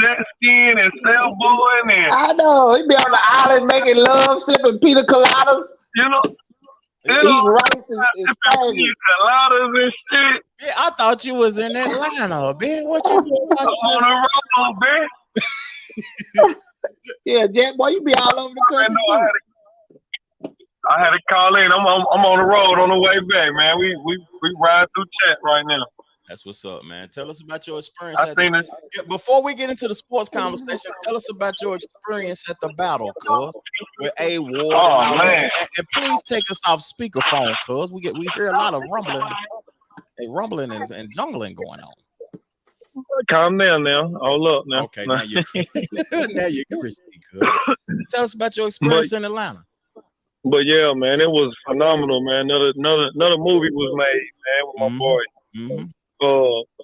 jet skiing and sailboating and I know he be on the island making love, sipping pina coladas. You know, eating rice and asparagus. Coladas and shit. Yeah, I thought you was in Atlanta, man. What you doing? On the road, man. Yeah, Jack, boy, you be all over the country. I had to call in. I'm on the road on the way back, man. We ride through chat right now. That's what's up, man. Tell us about your experience. Before we get into the sports conversation, tell us about your experience at the battle, cuz, with A Ward. Oh, man. And please take us off speakerphone, cuz we hear a lot of rumbling and jungling going on. Calm down now. Hold up now. Okay, now you're crispy, cuz. Tell us about your experience in Atlanta. But yeah, man, it was phenomenal, man. Another movie was made, man, with my boy. Mm-hmm.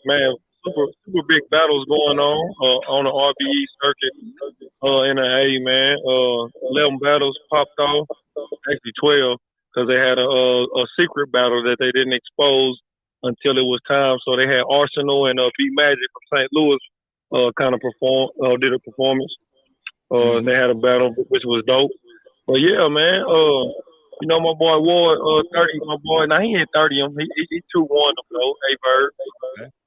Man, super big battles going on the RBE circuit in the A, man. 11 battles popped off, actually 12, because they had a secret battle that they didn't expose until it was time. So they had Arsenal and B Magic from St. Louis kind of did a performance. They had a battle, which was dope. But yeah, man, you know, my boy Ward, 30, my boy, now he ain't 30 him. He 2-1 him, though, A-Bird.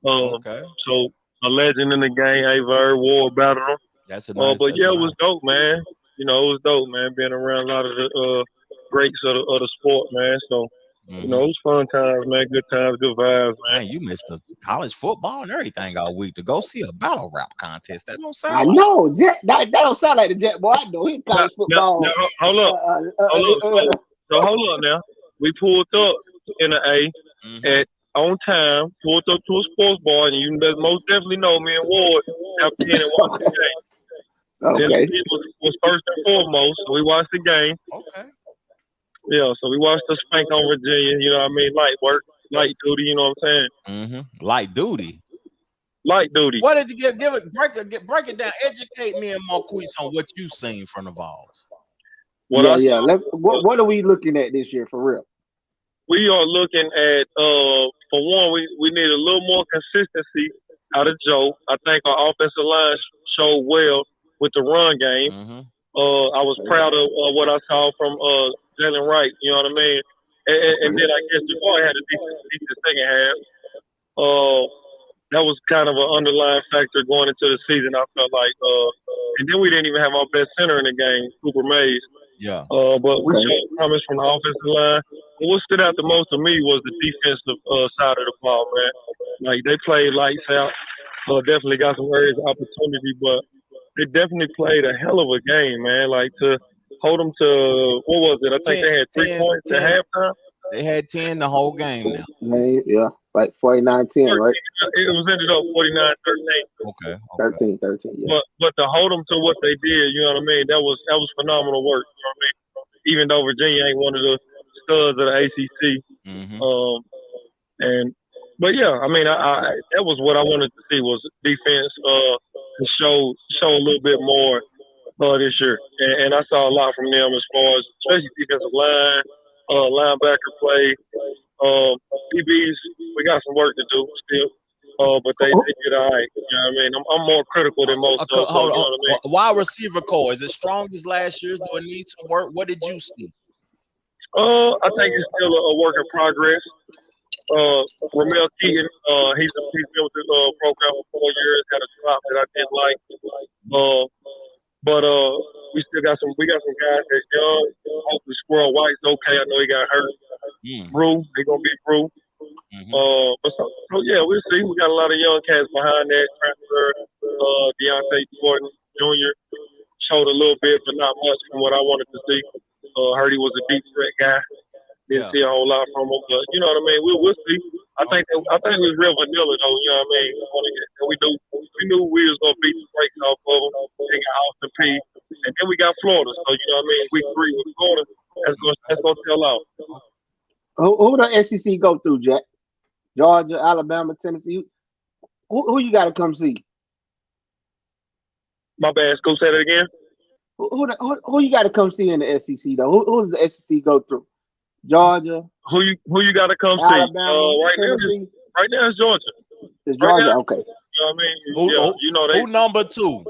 Okay. So a legend in the game, A-Bird, Ward battled him. That's a nice. But yeah, it was dope, man. You know, it was dope, man, being around a lot of the greats of the sport, man. So, you know, it was fun times, man. Good times, good vibes, man. Man, you missed the college football and everything all week to go see a battle rap contest. That don't sound I know. That don't sound like the Jet boy. I know he college football. Now, hold up. So hold up now. We pulled up in the A at on time, pulled up to a sports bar, and you most definitely know me and Ward after in and watched the game. Okay. Then was first and foremost, so we watched the game. Okay. Yeah, so we watched the spank on Virginia, you know what I mean? Light work, light duty, you know what I'm saying? Light duty. Light duty. What did you break it down, educate me and Marquise on what you seen from the Vols. What are we looking at this year for real? We are looking at for one, we need a little more consistency out of Joe. I think our offensive line showed well with the run game. I was proud of what I saw from Jalen Wright, you know what I mean? And then I guess Jabbar had a decent second half. That was kind of an underlying factor going into the season, I felt like. And then we didn't even have our best center in the game, Cooper Mays. Yeah. But we showed promise from the offensive line. But what stood out the most to me was the defensive side of the ball, man. Like, they played lights out. Definitely got some areas of opportunity, but they definitely played a hell of a game, man. Like, to hold them to, what was it? I think they had 3 points at halftime. They had 10 the whole game now. Yeah, like 49-10, right? It was ended up 49-13. Okay. 13, yeah. But to hold them to what they did, you know what I mean? That was phenomenal work. You know what I mean? Even though Virginia ain't one of the studs of the ACC. But yeah, I mean, I that was what I wanted to see was defense to show a little bit more this year, and I saw a lot from them as far as especially defensive line, linebacker play. DBs, we got some work to do still. But they did all right. You know what I mean? I'm more critical than most. Hold on. You know what I mean? Wide receiver core, is it strong as last year's? Do it need some work? What did you see? I think it's still a work in progress. Ramel Keaton, he's been with the program for 4 years, had a drop that I didn't like. But we got some guys that's young. Hopefully Squirrel White's okay. I know he got hurt. Brew, they gonna be Brew. But so yeah, we'll see. We got a lot of young cats behind that. Trevor, Deontay Jordan Jr. showed a little bit, but not much from what I wanted to see. Heard he was a deep threat guy. Didn't see a whole lot from him, but you know what I mean. We'll see. I think it was real vanilla though. You know what I mean? We knew we was gonna beat the brakes off of them. They got Austin P, and then we got Florida. So you know what I mean. Week 3 with Florida. That's gonna tell out. Who the SEC go through, Jack? Georgia, Alabama, Tennessee. Who you got to come see? My bad. Go say that again. Who you got to come see in the SEC though? Who does the SEC go through? Georgia. Who you got to come Alabama, see? Right now it's Georgia. It's Georgia. Right Okay. You know what I mean? You know they. Who number 2?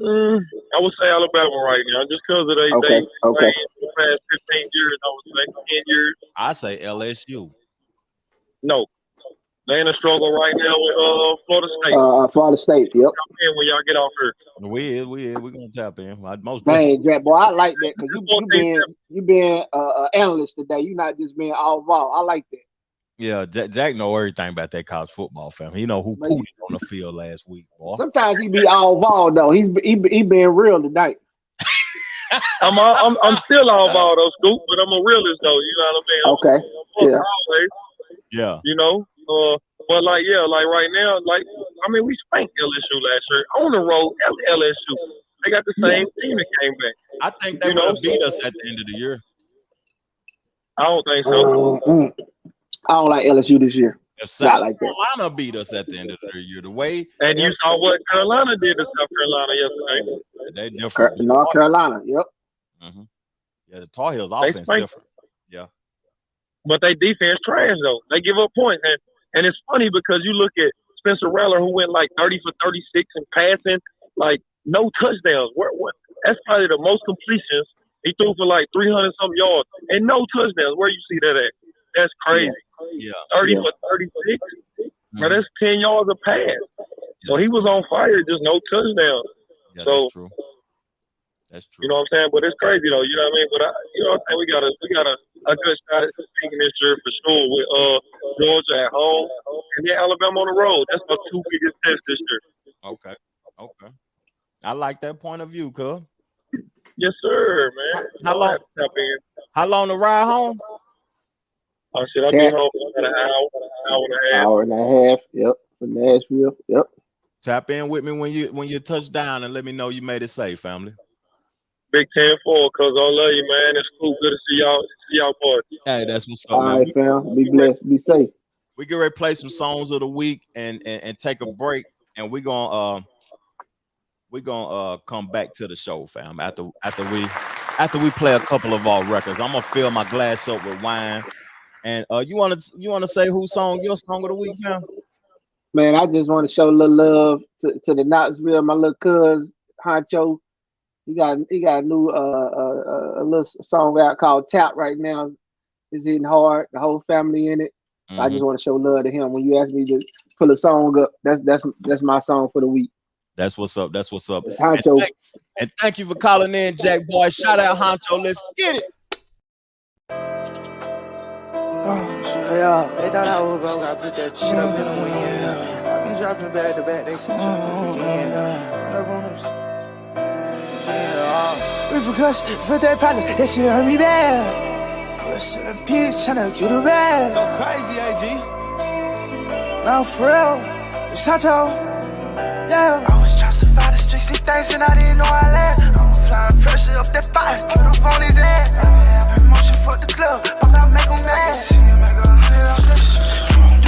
I would say Alabama right now, just because of they the past 15 years. I would say 10 years. I say LSU. No, they in a struggle right now with Florida State. Florida State. Yep. Come in when y'all get off here. We gonna tap in. Dang, Jack, boy, I like that because you been analyst today. You not just being all vol. I like that. Yeah, Jack know everything about that college football, fam. He know who pooted on the field last week, boy. Sometimes he be all vol though. He being real tonight. I'm still all vol though, Scoop, but I'm a realist though. You know what I mean? Okay. Yeah. You know, but like right now, we spanked LSU last year on the road. LSU, they got the same team that came back. I think they would have beat us at the end of the year. I don't think so. I don't like LSU this year. If South Carolina beat us at the end of the year, the way and you saw what Carolina did to South Carolina yesterday. They different. North Carolina, yep. Mm-hmm. Yeah, the Tar Heels offense different. Yeah, but they defense trash though. They give up points, and it's funny because you look at Spencer Rattler, who went like 30 for 36 and passing, like no touchdowns. What? That's probably the most completions. He threw for like 300 some yards and no touchdowns. Where you see that at? That's crazy. Yeah. 30 for 36. But that's 10 yards a pass. So he was on fire, just no touchdowns. Yeah, so that's true. That's true. You know what I'm saying? But it's crazy though. You know what I mean? But I think we got a good shot at speaking this year for sure with Georgia at home and then Alabama on the road. That's my 2 biggest tests this year. Okay. I like that point of view, cuz. Yes, sir, man. How long to ride home? Oh shit, I'll be home for an hour and a half. Hour and a half, yep. From Nashville. Yep. Tap in with me when you touch down and let me know you made it safe, family. Big 10-4, cuz I love you, man. It's cool. Good to see y'all boys. Hey, that's what's up. All right, fam. Be blessed. Be safe. We get ready to play some songs of the week and take a break, and we're gonna come back to the show, fam. After we play a couple of our records. I'm gonna fill my glass up with wine. And you wanna say your song of the week, fam? Man, I just want to show a little love to the Knoxville, my little cuz Honcho. He got a new a little song out called Tap right now. It's hitting hard. The whole family in it. Mm-hmm. I just want to show love to him. When you ask me to pull a song up, that's my song for the week. That's what's up. Honcho. And thank you for calling in, Jack Boy. Shout out Honcho. Let's get it. They thought I was broke, I put that shit up in the wind. I been dropping back to back, they said jump again. Repercussions for that problem, that shit hurt me bad. I was selling pigs, tryna get a bag. Go crazy, AG. Now for real, it's Honcho. Yeah. I was trying to survive the streets, see things, and I didn't know I left. I'm flying pressure up that fire, put up on his ass. I been motion for the club, but I make him mad.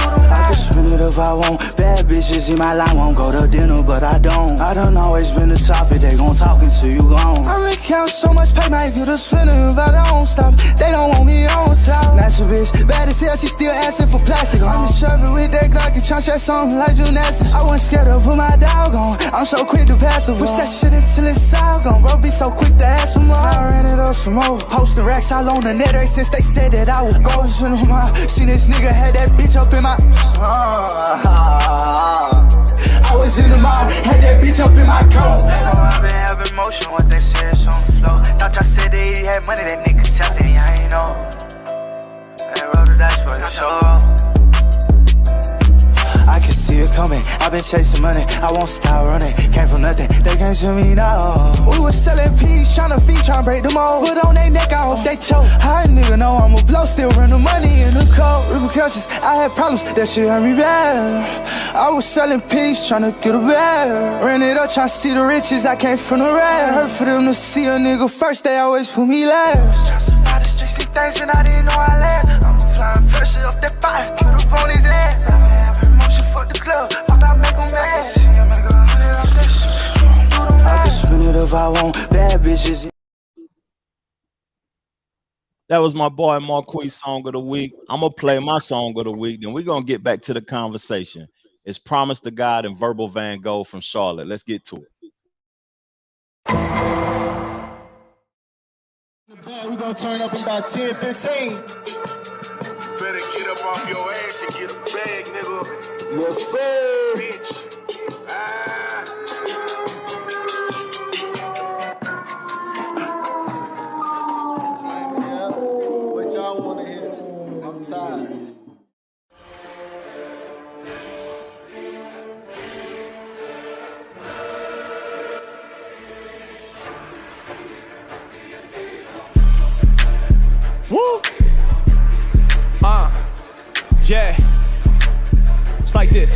I can spin it if I want. Bad bitches in my line won't go to dinner, but I don't. I done always been the topic, they gon' talk until you gone. I been counting so much pay, might get a splinter if I don't stop. They don't want me on. won't talk. Natural bitch, bad as hell, she still asking for plastic. I'm in Trevor with that Glock, and tryna share something like gymnastics. I wasn't scared to put my dog on. I'm so quick to pass the ball. Push that shit until it's all gone. Bro, be so quick to ask some more. I ran it up some more. Posting racks all on the net ever since they said that I would go. Seen this nigga had that bitch up in my. I was in the mall, had that bitch up in my coat. I've been having motion, what they said on the floor. Thought y'all said that he had money, that nigga tell me I ain't know. They roll the dice for your soul. I can see it coming, I've been chasing money, I won't stop running. Came from nothing, they can't show me now. We was selling peas, tryna feed, tryna break them all. Put on they neck, I hope they choke. How a nigga know I'm a blow, still run the money in the cold. Repercussions, I had problems, that shit hurt me bad. I was selling peas, tryna get a bag. Ran it up, tryna see the riches, I came from the rag. Hurt for them to see a nigga first, they always put me last. Tryna survive the streets, see things and I didn't know I laughed. I'm flying pressure up that fire, kill the ponies in. Fuck the club, I make them mad. I can spin it if I want bad bitches. That was my boy Marquis song of the week. I'm gonna play my song of the week, then we're gonna get back to the conversation. It's Promise to God and Verbal Van Gogh from Charlotte. Let's get to it. We're gonna turn up in about 10, 15. Better get up off your ass and get a bag, nigga. Yes, sir. Bitch. What y'all want to hear? I'm tired. Woo! Yeah. It's like this.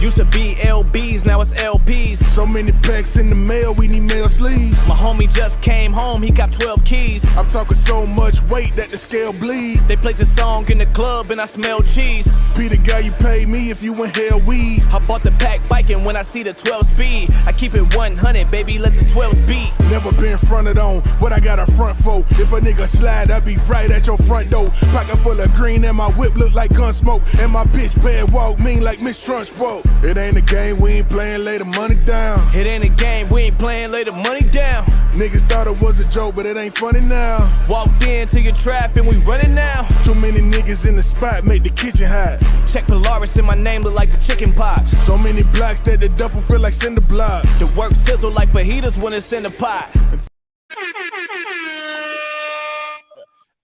Used to be LBs, now it's LPs. So many packs in the mail, we need mail sleeves. My homie just came home, he got 12 keys. I'm talking so much weight that the scale bleed. They plays a song in the club and I smell cheese. Be the guy you pay me if you in hell weed. I bought the pack biking when I see the 12 speed. I keep it 100, baby, let the 12s beat. Never been fronted on, what I got a front for. If a nigga slide, I be right at your front door. Pocket full of green and my whip look like gun smoke. And my bitch bad walk mean like Miss Trunchbull. It ain't a game, we ain't playing, lay the money down. It ain't a game, we ain't playing, lay the money down. Niggas thought it was a joke, but it ain't funny now. Walked into your trap and we running now. Too many niggas in the spot make the kitchen hot. Check Polaris and my name look like the chicken pox. So many blocks that the duffel feel like cinder blocks. The work sizzle like fajitas when it's in the pot.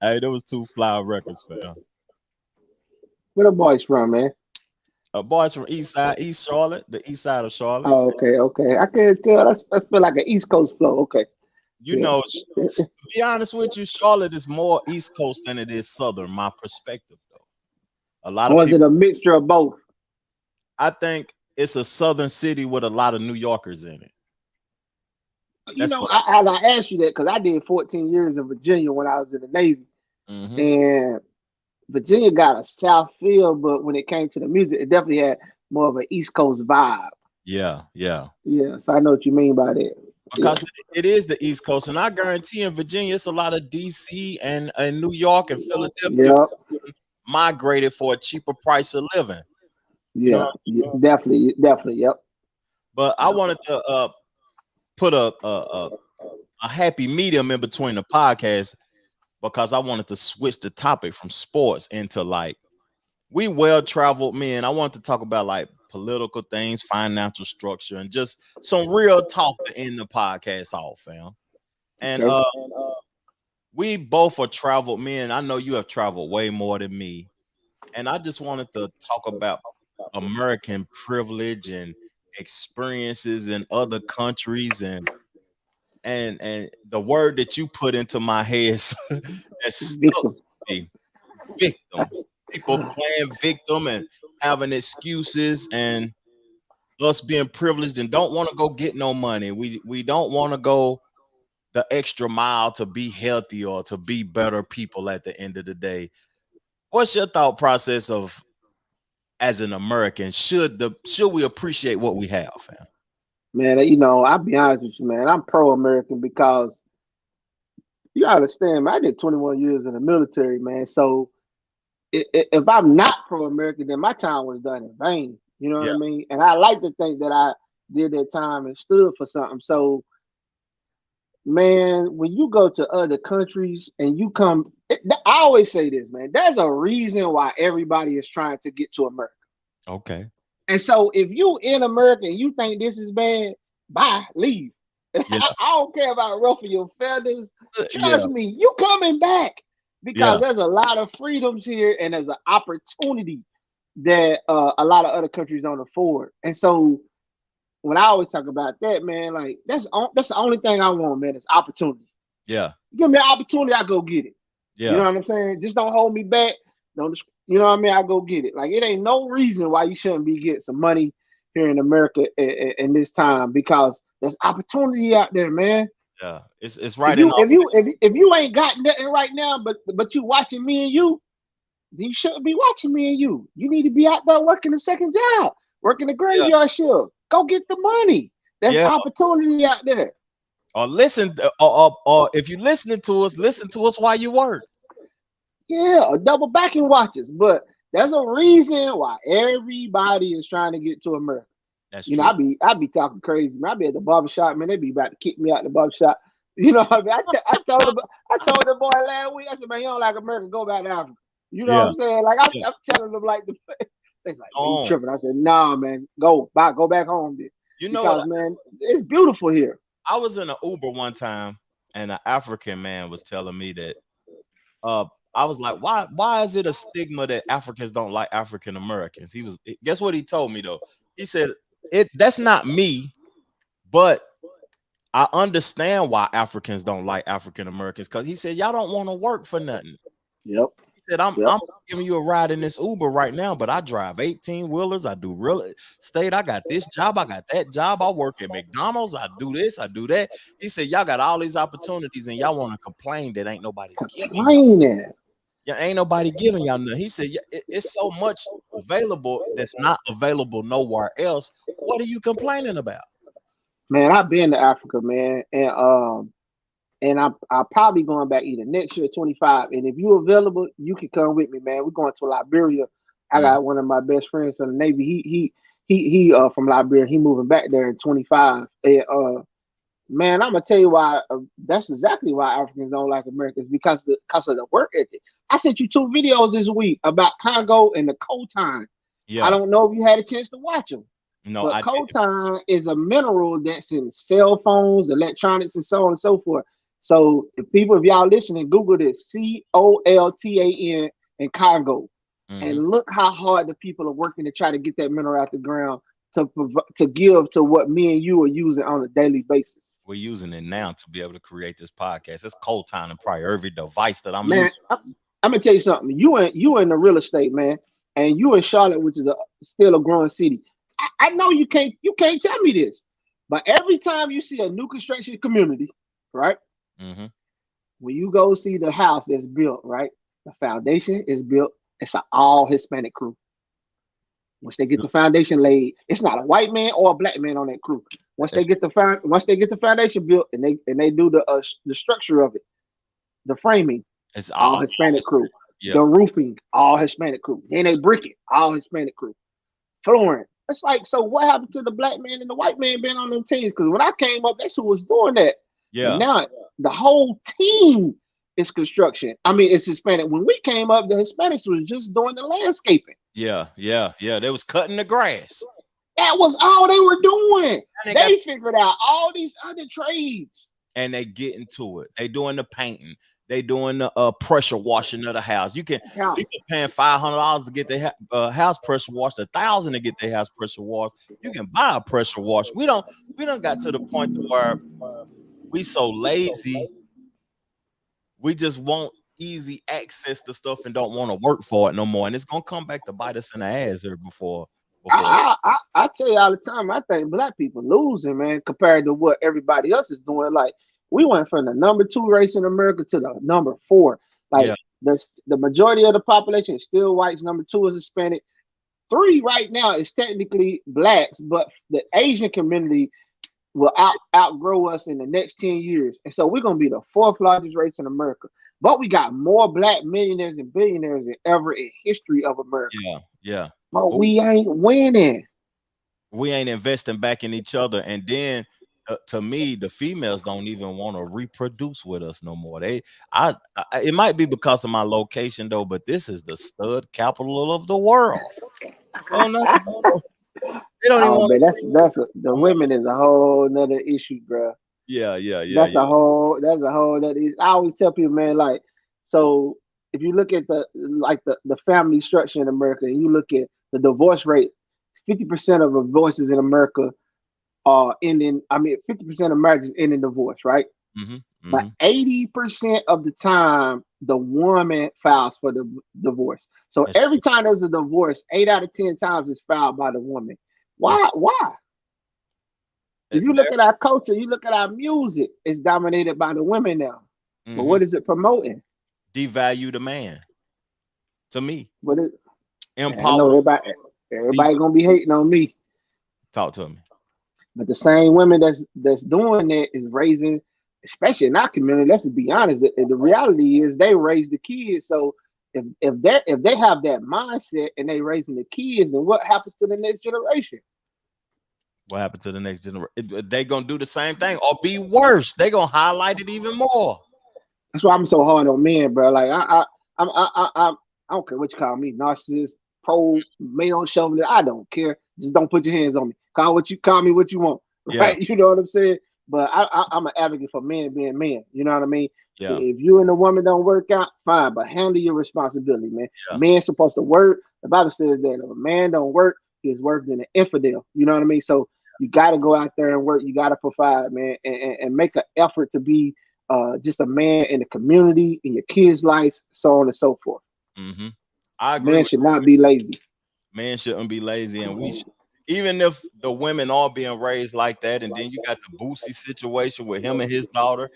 Hey, there was 2 Fly records, fam. Where the boys from, man? Boys from East Charlotte, the east side of Charlotte. Oh, okay. I can't tell. That feel like an East Coast flow. Okay. You know, to be honest with you, Charlotte is more East Coast than it is Southern. My perspective, though. A lot of it a mixture of both? I think it's a Southern city with a lot of New Yorkers in it. I asked you that because I did 14 years in Virginia when I was in the Navy, and Virginia got a South feel, but when it came to the music, it definitely had more of an East Coast vibe. Yeah. So I know what you mean by that. Because it is the East Coast, and I guarantee in Virginia, it's a lot of DC and New York and Philadelphia migrated for a cheaper price of living. Yeah, definitely. Yep. But I wanted to put a happy medium in between the podcast, because I wanted to switch the topic from sports into like, we well-traveled men. I wanted to talk about like political things, financial structure, and just some real talk to end the podcast off, fam. And we both are traveled men. I know you have traveled way more than me. And I just wanted to talk about American privilege and experiences in other countries, and the word that you put into my head is victim. People playing victim and having excuses, and us being privileged and don't want to go get no money. We don't want to go the extra mile to be healthy or to be better people at the end of the day. What's your thought process of, as an American, should we appreciate what we have, fam? Man, I'll be honest with you, man. I'm pro-American because, You gotta understand, man. I did 21 years in the military, man. So if I'm not pro-American, then my time was done in vain. You know what Yeah. I mean? And I like to think that I did that time and stood for something. So, man, when you go to other countries and you come, I always say this, man. There's a reason why everybody is trying to get to America. Okay. And so, if you in America and you think this is bad, bye, leave. Yeah. I don't care about ruffling your feathers. Yeah. Trust me, you coming back because Yeah. there's a lot of freedoms here and there's an opportunity that a lot of other countries don't afford. And so when I always talk about that, man, like that's the only thing I want, man, is opportunity. Yeah. Give me an opportunity, I go get it. Yeah. You know what I'm saying? Just don't hold me back. Don't, you know what I mean? I go get it. Like it ain't no reason why you shouldn't be getting some money here in America in this time because there's opportunity out there, man. Yeah, it's right. If you ain't got nothing right now, but you watching me and you, then you shouldn't be watching me and you. You need to be out there working a second job, working the graveyard shift. Go get the money. There's opportunity out there. Or listen, or if you're listening to us, listen to us while you work. Yeah, or double backing watches. But there's a reason why everybody is trying to get to America. That's you true. know, I be talking crazy. Man, I be at the barbershop, man. They be about to kick me out the barbershop. You know what I mean? I told the boy last week, I said, man, you don't like America, go back to Africa. You know what I'm saying? Like I'm telling them like they're like, you tripping. I said, nah, man, go back home then. You know because man, it's beautiful here. I was in an Uber one time and an African man was telling me that I was like, why is it a stigma that Africans don't like African Americans? Guess what he told me though? He said, that's not me, but I understand why Africans don't like African Americans because he said y'all don't want to work for nothing. Yep. He said I'm giving you a ride in this Uber right now, but I drive 18 wheelers. I do real estate. I got this job. I got that job. I work at McDonald's. I do this. I do that. He said y'all got all these opportunities and y'all want to complain that ain't nobody complaining. Yeah, ain't nobody giving y'all nothing. He said it's so much available that's not available nowhere else. What are you complaining about? Man, I've been to Africa, man, and I'm probably going back either next year, 25. And if you're available, you can come with me, man. We're going to Liberia. I got one of my best friends in the Navy. He from Liberia. He moving back there in 25. And man, I'm gonna tell you why. That's exactly why Africans don't like Americans because of the work ethic. I sent you 2 videos this week about Congo and the coltan. Yeah. I don't know if you had a chance to watch them. No, but coltan is a mineral that's in cell phones, electronics, and so on and so forth. So if y'all listening, Google this COLTAN in Congo, and look how hard the people are working to try to get that mineral out the ground to give to what me and you are using on a daily basis. We're using it now to be able to create this podcast. It's coltan in probably every device that I'm using. I'm gonna tell you something. You in the real estate, man, and you in Charlotte, which is still a growing city. I know you can't tell me this, but every time you see a new construction community, right? Mm-hmm. When you go see the house that's built, right? The foundation is built. It's an all Hispanic crew. Once they get the foundation laid, it's not a white man or a black man on that crew. Once they get the foundation built and they do the structure of it, the framing, it's all Hispanic crew. Yeah. The roofing, all Hispanic crew. Then they brick it, all Hispanic crew. Flooring. It's like, so what happened to the black man and the white man being on them teams? Because when I came up, that's who was doing that. Yeah. And now the whole team is construction. I mean, it's Hispanic. When we came up, the Hispanics was just doing the landscaping. Yeah. They was cutting the grass. That was all they were doing. They figured out all these other trades. And they get into it. They doing the painting. They doing the pressure washing of the house. People paying $500 to get their house pressure washed, $1,000 to get their house pressure washed. You can buy a pressure wash. We don't got to the point to where we so lazy. We just want easy access to stuff and don't want to work for it no more. And it's gonna come back to bite us in the ass here before. I tell you all the time, I think black people losing, man, compared to what everybody else is doing. Like, we went from the number 2 race in America to the number 4. Like, the majority of the population is still whites. Number 2 is Hispanic. 3 right now is technically blacks, but the Asian community will outgrow us in the next 10 years. And so we're going to be the fourth largest race in America. But we got more black millionaires and billionaires than ever in history of America. Yeah. But we ain't winning. We ain't investing back in each other. And then to me, the females don't even want to reproduce with us no more. It might be because of my location though, but this is the stud capital of the world. Oh no. They don't even the women is a whole nother issue, bro. Yeah. That's a whole nother issue. I always tell people, man, like, so if you look at the family structure in America and you look at the divorce rate, 50% of divorces in America are ending. I mean, 50% of marriages end in divorce, right? But 80% of the time, the woman files for the divorce. So every time there's a divorce, 8 out of 10 times it's filed by the woman. Why? If you look at our culture, you look at our music, it's dominated by the women now. But what is it promoting? Devalue the man. To me. What is empower? I know everybody gonna be hating on me. Talk to me. But the same women that's doing that is raising, especially in our community. Let's be honest. The reality is they raise the kids. So if they have that mindset and they raising the kids, then what happens to the next generation? What happened to the next generation? They gonna do the same thing or be worse. They gonna highlight it even more. That's why I'm so hard on men, bro. Like I don't care what you call me, narcissist, pro, male chauvinist. I don't care. Just don't put your hands on me. Call me what you want, right? You know what I'm saying? But I'm an advocate for men being men. You know what I mean? Yeah. If you and the woman don't work out, fine, but handle your responsibility, man. Yeah. Man's supposed to work. The Bible says that if a man don't work, he's worse than an infidel. You know what I mean? So you got to go out there and work. You got to provide, man, and make an effort to be just a man in the community, in your kids' lives, so on and so forth. I agree. Man should not be lazy. Man shouldn't be lazy, and we should. Even if the women are being raised like that, and then you got the Boosie situation with him and his daughter,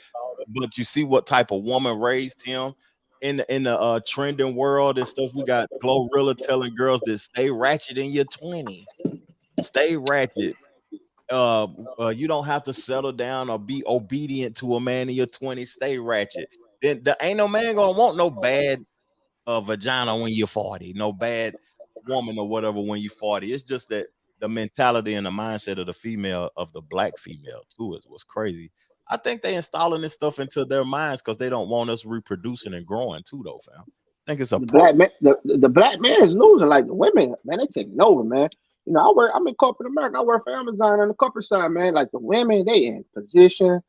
but you see what type of woman raised him in the trending world and stuff. We got Glorilla telling girls that stay ratchet in your 20s, stay ratchet. You don't have to settle down or be obedient to a man in your 20s. Stay ratchet. Then ain't no man gonna want no bad vagina when you're 40, no bad woman or whatever when you're 40. It's just that the mentality and the mindset of the female, of the black female too, is what's crazy. I think they installing this stuff into their minds because they don't want us reproducing and growing too, though, fam. I think it's the black man. The black man is losing. Like the women, man, they taking over, man. You know, I'm in corporate America. I work for Amazon on the corporate side, man. Like the women, they in position.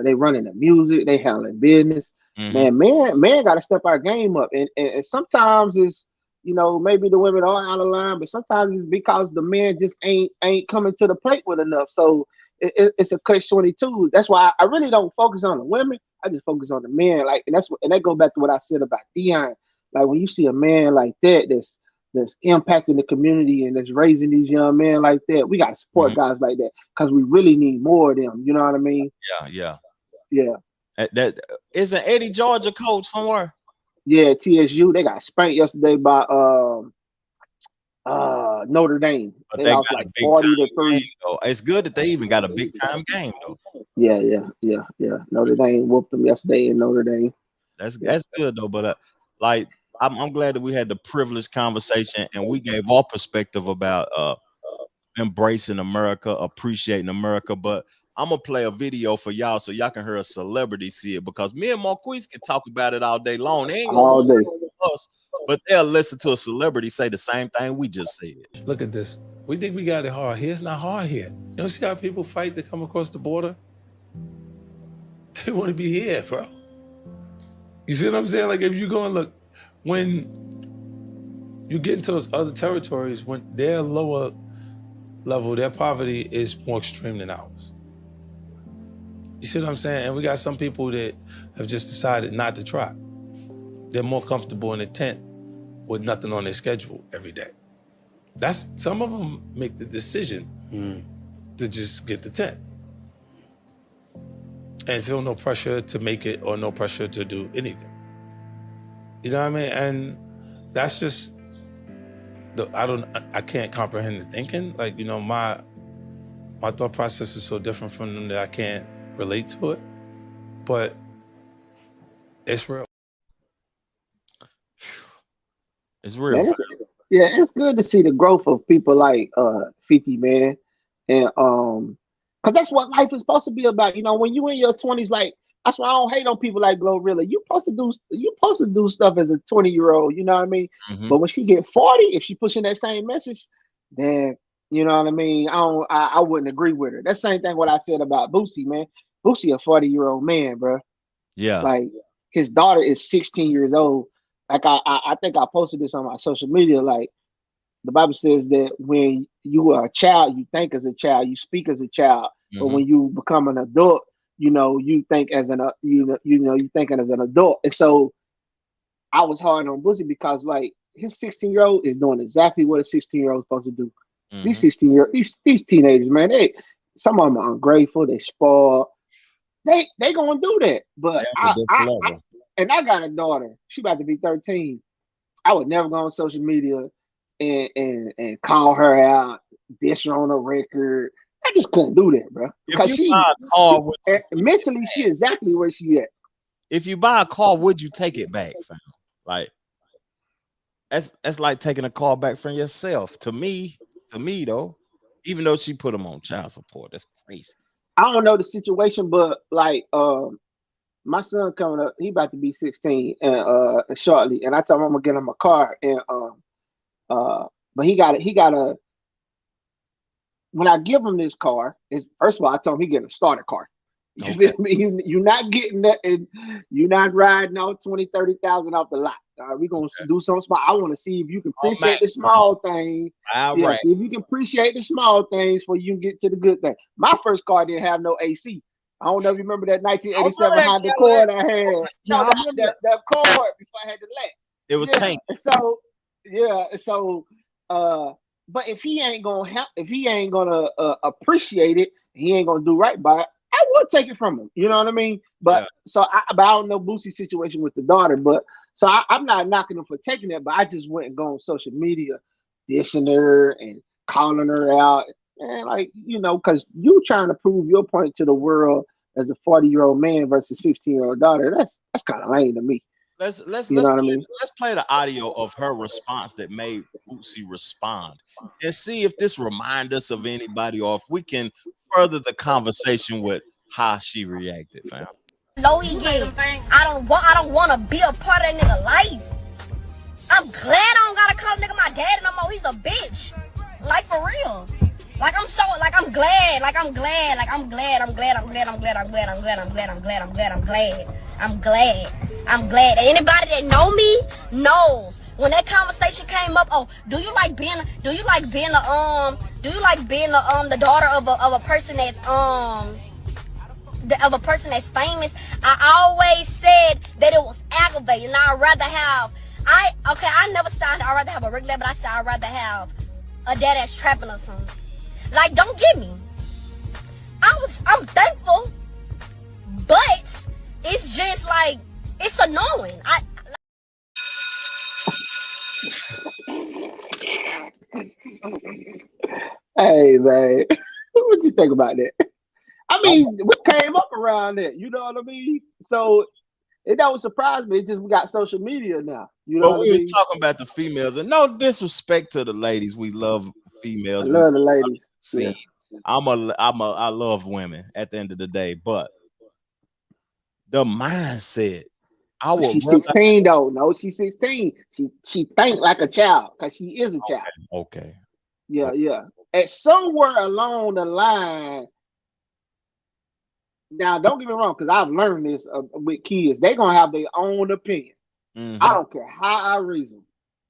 They running the music. They handling business. Man, got to step our game up. And sometimes it's, you know, maybe the women are out of line, but sometimes it's because the men just ain't coming to the plate with enough. So it's a catch-22. That's why I really don't focus on the women. I just focus on the men. Like, and that goes back to what I said about Deion. Like when you see a man like that that's impacting the community and that's raising these young men like that, we got to support guys like that because we really need more of them. You know what I mean? Yeah. That isn't Eddie George a coach somewhere? Yeah, TSU. They got spanked yesterday by Notre Dame. But they lost got like a 40-3. It's good that they even got a big time game though. Yeah. Notre Dame whooped them yesterday in Notre Dame. That's good though. But like I'm glad that we had the privileged conversation and we gave our perspective about embracing America, appreciating America. But I'm gonna play a video for y'all so y'all can hear a celebrity see it, because me and Marquise can talk about it all day long. They ain't gonna all day. Us, but they'll listen to a celebrity say the same thing we just said. Look at this. We think we got it hard here. It's not hard here. You don't see how people fight to come across the border? They want to be here, bro. You see what I'm saying? Like if you go and look, when you get into those other territories, when their lower level, their poverty is more extreme than ours. You see what I'm saying? And we got some people that have just decided not to try. They're more comfortable in a tent with nothing on their schedule every day. Some of them make the decision to just get the tent and feel no pressure to make it or no pressure to do anything. You know what I mean? And that's just I can't comprehend the thinking. Like, you know, my my thought process is so different from them that I can't relate to it. But it's real. It's real. Man, it's good to see the growth of people like 50, man. And because that's what life is supposed to be about. You know, when you in your 20s, like that's why I don't hate on people like Glorilla. You supposed to do stuff as a 20-year-old, you know what I mean? Mm-hmm. But when she get 40, if she pushing that same message, then you know what I mean. I wouldn't agree with her. That's the same thing what I said about Boosie, man. Boosie a 40-year-old man, bro. Yeah. Like his daughter is 16 years old. Like I think I posted this on my social media. Like the Bible says that when you are a child, you think as a child, you speak as a child. But when you become an adult, you know, you think as you thinking as an adult. And so I was hard on Boosie because like his 16-year-old is doing exactly what a 16-year-old is supposed to do. These these teenagers, man, some of them are ungrateful, they spoil. They gonna do that. But I got a daughter. She about to be 13. I would never go on social media and call her out, dish her on a record. I just couldn't do that, bro. Because mentally, she exactly where she at. If you buy a car, would you take it back, fam? Like that's like taking a car back from yourself. To me though, even though she put them on child support, that's crazy. I don't know the situation, but like my son coming up, he about to be 16 and shortly, and I told him I'm gonna get him a car, and but he got when I give him this car, is first of all I told him he get a starter car. You feel me? You're not getting that, and you're not riding out 20,000-30,000 off the lot. We're gonna do something small. I want to see if you can appreciate the small things. Right. See if you can appreciate the small things before you can get to the good thing. My first car didn't have no AC. I don't know if you remember that 1987 Honda Accord I had. Yeah, that Accord before I had the Lex. It was tank. So but if he ain't gonna help, if he ain't gonna appreciate it, he ain't gonna do right by it. I would take it from him. You know what I mean? But but I don't know Boosie's situation with the daughter, but so I'm not knocking him for taking it, but I just went and go on social media, dissing her and calling her out. And like, you know, because you trying to prove your point to the world as a 40-year-old man versus 16-year-old daughter, that's kind of lame to me. Let's play the audio of her response that made Boosie respond and see if this reminds us of anybody, or if we can further the conversation with how she reacted, fam. Low he get. I don't want to be a part of that nigga life. I'm glad I don't gotta call nigga my daddy no more. He's a bitch. Like for real. Like I'm glad. Anybody that know me knows when that conversation came up. Oh, do you like being the daughter of a person that's famous? I always said that it was aggravating. And I'd rather have I never said I'd rather have a regular, but I said I'd rather have a dad that's trapping or something. Like, don't get me. I'm thankful, but it's just like it's annoying. Hey man, what you think about that? I mean, we came up around that, you know what I mean? So it don't surprise me. It's just we got social media now. You know, we was talking about the females, and no disrespect to the ladies. We love females. I love the ladies. See, I love women at the end of the day, but the mindset. She's 16 though. No, she's 16. She think like a child because she is a child. Okay. Yeah. And somewhere along the line, now don't get me wrong, because I've learned this with kids. They're gonna have their own opinion. I don't care how I reason.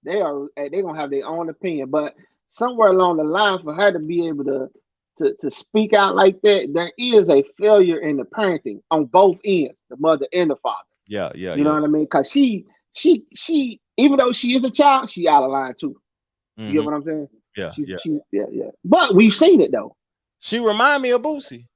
They're gonna have their own opinion. But somewhere along the line, for her to be able to speak out like that, there is a failure in the parenting on both ends, the mother and the father. Yeah. You know what I mean? Because she, even though she is a child, she out of line too. You get what I'm saying? Yeah. But we've seen it though. She remind me of Boosie.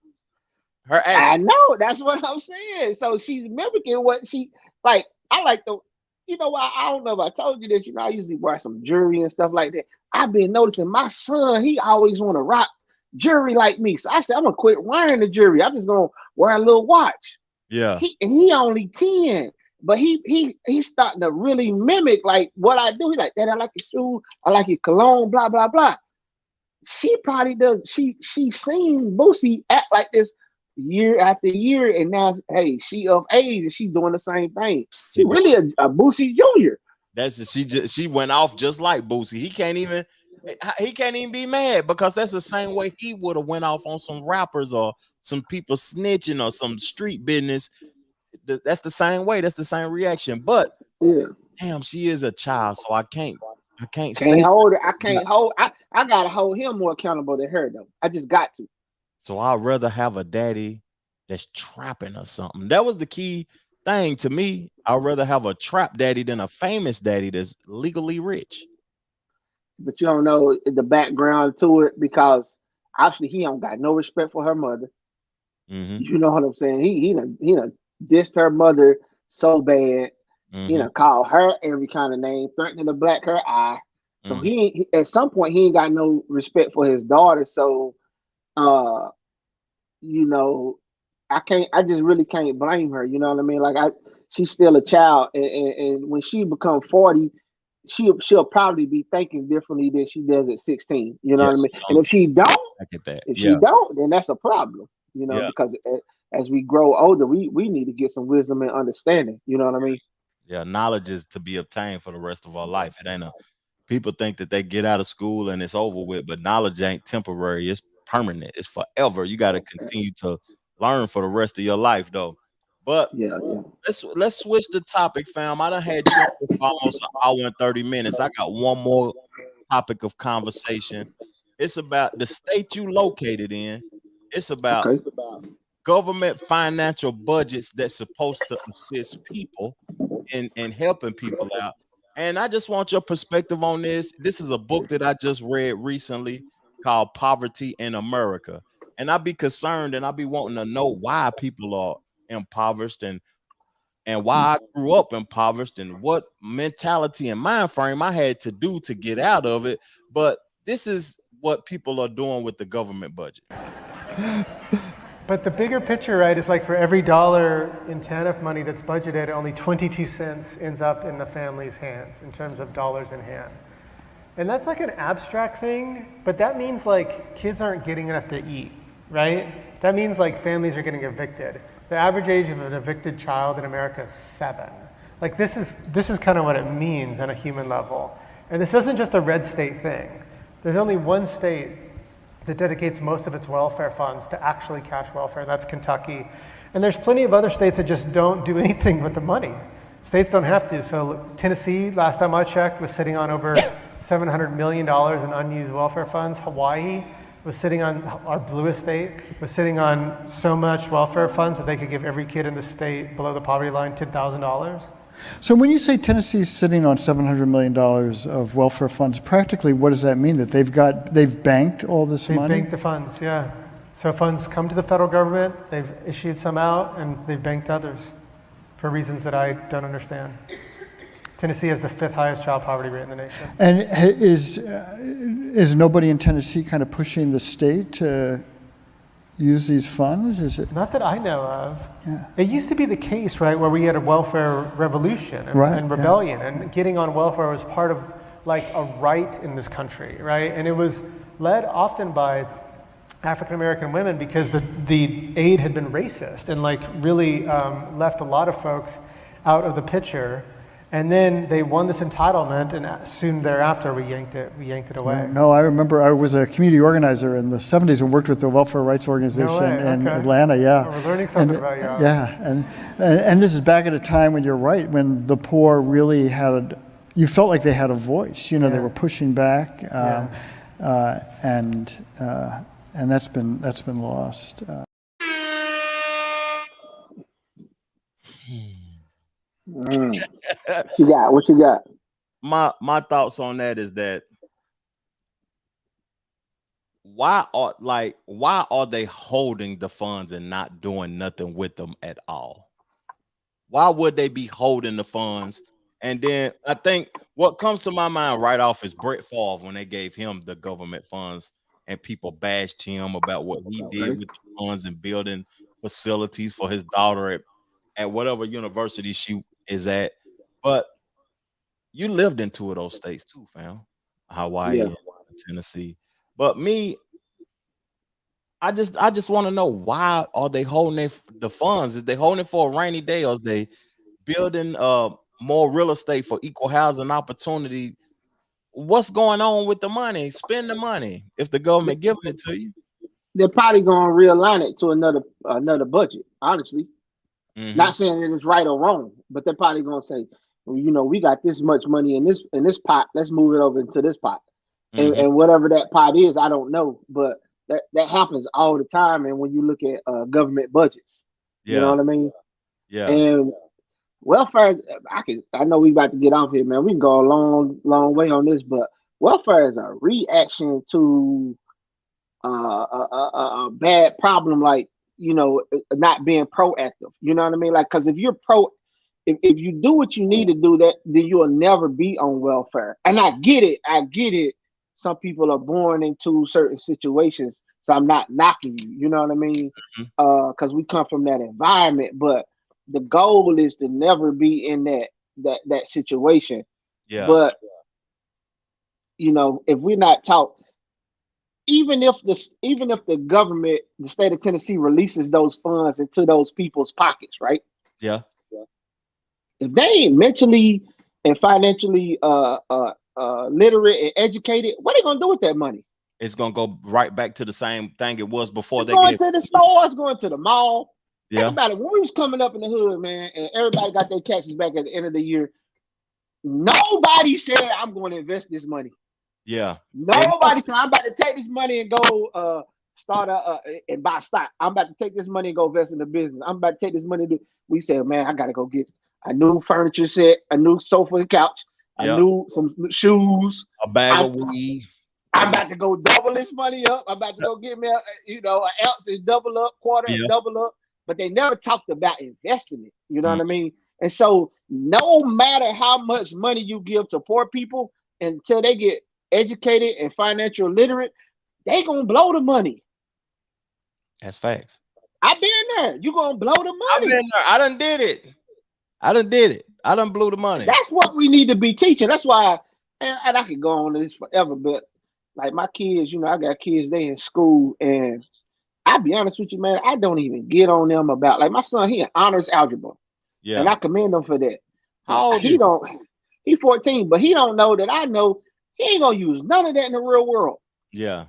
Her action. I know. That's what I'm saying. So she's mimicking what she like. I like the. You know what? I don't know if I told you this. You know, I usually wear some jewelry and stuff like that. I've been noticing my son. He always want to rock jewelry like me. So I said, I'm gonna quit wearing the jewelry. I'm just gonna wear a little watch. Yeah. He only 10, but he's starting to really mimic like what I do. He's like, Dad, I like your shoe, I like your cologne, blah blah blah. She probably does. She seen Boosie act like this year after year, and now hey, she of age and she's doing the same thing. She really a Boosie Junior. She went off just like Boosie. He can't even be mad because that's the same way he would have went off on some rappers or some people snitching or some street business. That's the same way. That's the same reaction. But damn, she is a child, so I can't hold her. I can't hold. I gotta hold him more accountable than her though. I just got to. So I'd rather have a daddy that's trapping or something. That was the key thing to me. I'd rather have a trap daddy than a famous daddy that's legally rich. But you don't know the background to it because obviously he don't got no respect for her mother. Mm-hmm. You know what I'm saying? He done dissed her mother so bad. Mm-hmm. You know, called her every kind of name, threatening to black her eye. So he at some point he ain't got no respect for his daughter. So you know, I just really can't blame her. You know what I mean? Like she's still a child, and when she become 40, she'll probably be thinking differently than she does at 16. You know what I mean? And if she don't, I get that. She don't, then that's a problem. You know, because as we grow older, we need to get some wisdom and understanding. You know what I mean? Yeah, knowledge is to be obtained for the rest of our life. It ain't people think that they get out of school and it's over with, but knowledge ain't temporary. It's permanent. It's forever. You got to continue to learn for the rest of your life, though. But let's switch the topic, fam. I done had you for almost an hour and 30 minutes. I got one more topic of conversation. It's about the state you located in. It's about government financial budgets that's supposed to assist people in helping people out. And I just want your perspective on this. This is a book that I just read recently called Poverty in America. And I'd be concerned and I'd be wanting to know why people are impoverished and why I grew up impoverished and what mentality and mind frame I had to do to get out of it. But this is what people are doing with the government budget. But the bigger picture, right, is like for every dollar in TANF money that's budgeted, only 22 cents ends up in the family's hands in terms of dollars in hand. And that's like an abstract thing, but that means like kids aren't getting enough to eat, right? That means like families are getting evicted. The average age of an evicted child in America is 7. Like this is kind of what it means on a human level. And this isn't just a red state thing. There's only one state that dedicates most of its welfare funds to actually cash welfare, and that's Kentucky. And there's plenty of other states that just don't do anything with the money. States don't have to. So Tennessee, last time I checked, was sitting on over $700 million in unused welfare funds. Hawaii was sitting on, our bluest state, was sitting on so much welfare funds that they could give every kid in the state below the poverty line $10,000. So when you say Tennessee's sitting on $700 million of welfare funds, practically what does that mean? That they've banked all this money? They've banked the funds, yeah. So funds come to the federal government, they've issued some out, and they've banked others for reasons that I don't understand. Tennessee has the 5th highest child poverty rate in the nation. And is nobody in Tennessee kind of pushing the state to use these funds? Is it? Not that I know of. Yeah. It used to be the case, right, where we had a welfare revolution and rebellion, and getting on welfare was part of like a right in this country, right? And it was led often by African American women because the aid had been racist and like really left a lot of folks out of the picture. And then they won this entitlement, and soon thereafter we yanked it away. No, I remember I was a community organizer in the 70s and worked with the Welfare Rights Organization in Atlanta. Yeah, we're learning something about you. Yeah, and this is back at a time when you're right, when the poor really you felt like they had a voice. You know, they were pushing back, and that's been lost. What you got? My thoughts on that is that why are they holding the funds and not doing nothing with them at all? Why would they be holding the funds? And then I think what comes to my mind right off is Brett Favre when they gave him the government funds and people bashed him about what he did with the funds and building facilities for his daughter at whatever university she is at. But you lived in two of those states too, fam. Hawaii and Tennessee. But me, I just want to know, why are they holding the funds? Is they holding it for a rainy day, or is they building more real estate for equal housing opportunity? What's going on with the money? Spend the money if the government giving it to you. They're probably going to realign it to another budget. Honestly, not saying that it's right or wrong, but they're probably going to say, well, you know, we got this much money in this pot. Let's move it over into this pot, and whatever that pot is, I don't know, but that happens all the time. And when you look at government budgets, you know what I mean? Yeah. And welfare, I know we about to get off here, man. We can go a long way on this, but welfare is a reaction to a bad problem, like, you know, not being proactive. You know what I mean? Like, because if if you do what you need to do, then you will never be on welfare. And I get it. Some people are born into certain situations, so I'm not knocking you. You know what I mean? Because we come from that environment, but the goal is to never be in that situation. Yeah. But you know, if we're not taught, even if the government, the state of Tennessee, releases those funds into those people's pockets, right? Yeah. If they ain't mentally and financially literate and educated, what are they gonna do with that money? It's gonna go right back to the same thing it was before. It's going to the stores, going to the mall. Yeah. Think about it. When we was coming up in the hood, man, and everybody got their taxes back at the end of the year, nobody said, I'm going to invest this money. Yeah. Nobody said, I'm about to take this money and go start and buy stock. I'm about to take this money and go invest in the business. I'm about to take this money. We said, man, I got to go get a new furniture set, a new sofa and couch, a new some shoes, a bag of weed. I'm about to go double this money up. I'm about to go get me an ounce and double up, quarter and double up. But they never talked about investing it. You know what I mean? And so no matter how much money you give to poor people, until they get educated and financial literate, they gonna blow the money. That's facts. I've been there. You gonna blow the money. I've been there. I done did it. I done blew the money. That's what we need to be teaching. That's why, and I could go on this forever, but like my kids, you know, I got kids, they in school, and I'll be honest with you, man, I don't even get on them about, like my son, he in honors algebra. Yeah. And I commend him for that. How old he 14, but he don't know that I know he ain't gonna use none of that in the real world. Yeah.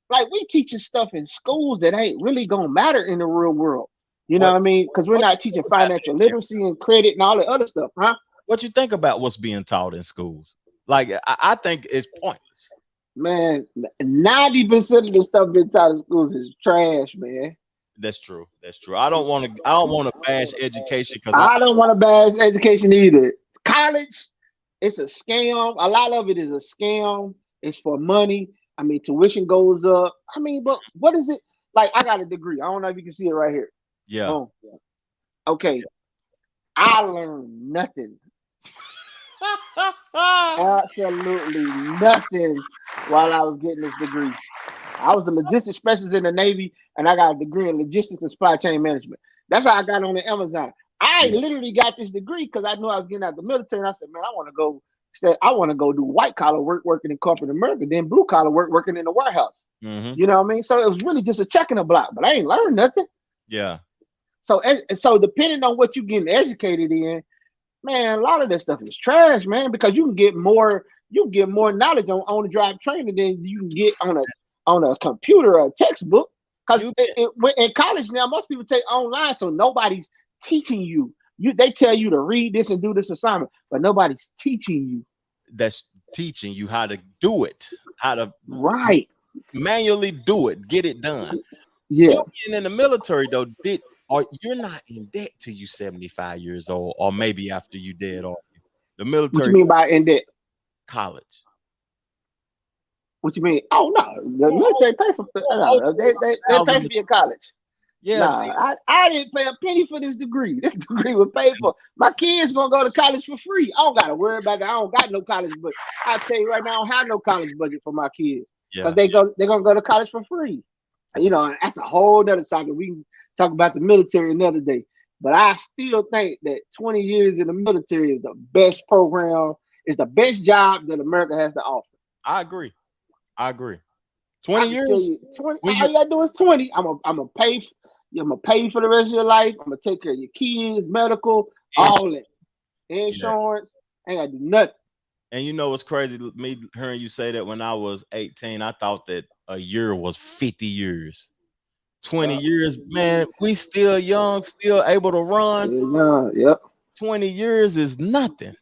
Like we teaching stuff in schools that ain't really gonna matter in the real world. You know what I mean? Because we're not teaching financial literacy and credit and all the other stuff, huh? What you think about what's being taught in schools? Like, I think it's pointless. Man, 90% of the stuff being taught in schools is trash, man. That's true. I don't want to bash education, because I don't want to bash education either. College, it's a scam. A lot of it is a scam. It's for money. I mean, tuition goes up. I mean, but what is it? Like, I got a degree. I don't know if you can see it right here. Yeah. Oh. Okay. I learned nothing. Absolutely nothing while I was getting this degree. I was a logistics specialist in the Navy, and I got a degree in logistics and supply chain management. That's how I got on the Amazon. I literally got this degree because I knew I was getting out of the military, and I said, man, I want to go do white collar work working in corporate America, then blue collar work working in the warehouse. You know what I mean? So it was really just a check in the block, but I ain't learned nothing. Yeah. So depending on what you're getting educated in, man, a lot of that stuff is trash, man, because you can get more knowledge on the job training than you can get on a computer or a textbook. Because in college now, most people take online, so nobody's teaching you. They tell you to read this and do this assignment, but nobody's teaching you. That's teaching you how to do it, how to manually do it, get it done. Yeah. You being in the military though, you're not in debt till you 75 years old, or maybe after you dead, or the military. What you mean by in debt? College. What you mean? Oh no, the military pay for they pay for your college. Yeah, I didn't pay a penny for this degree. This degree was paid for. My kids gonna go to college for free. I don't gotta worry about that. I don't got no college budget. I tell you right now, I don't have no college budget for my kids. because they're gonna go to college for free. You know, that's a whole other topic. We can talk about the military another day. But I still think that 20 years in the military is the best program, is the best job that America has to offer. I agree. 20 years. 20, all you gotta do is 20. I'm gonna pay for the rest of your life. I'm gonna take care of your kids, medical, all that. Insurance, ain't gotta do nothing. And you know what's crazy? Me hearing you say that when I was 18, I thought that a year was 50 years. 20 years, man, we still young, still able to run. Yep. 20 years is nothing.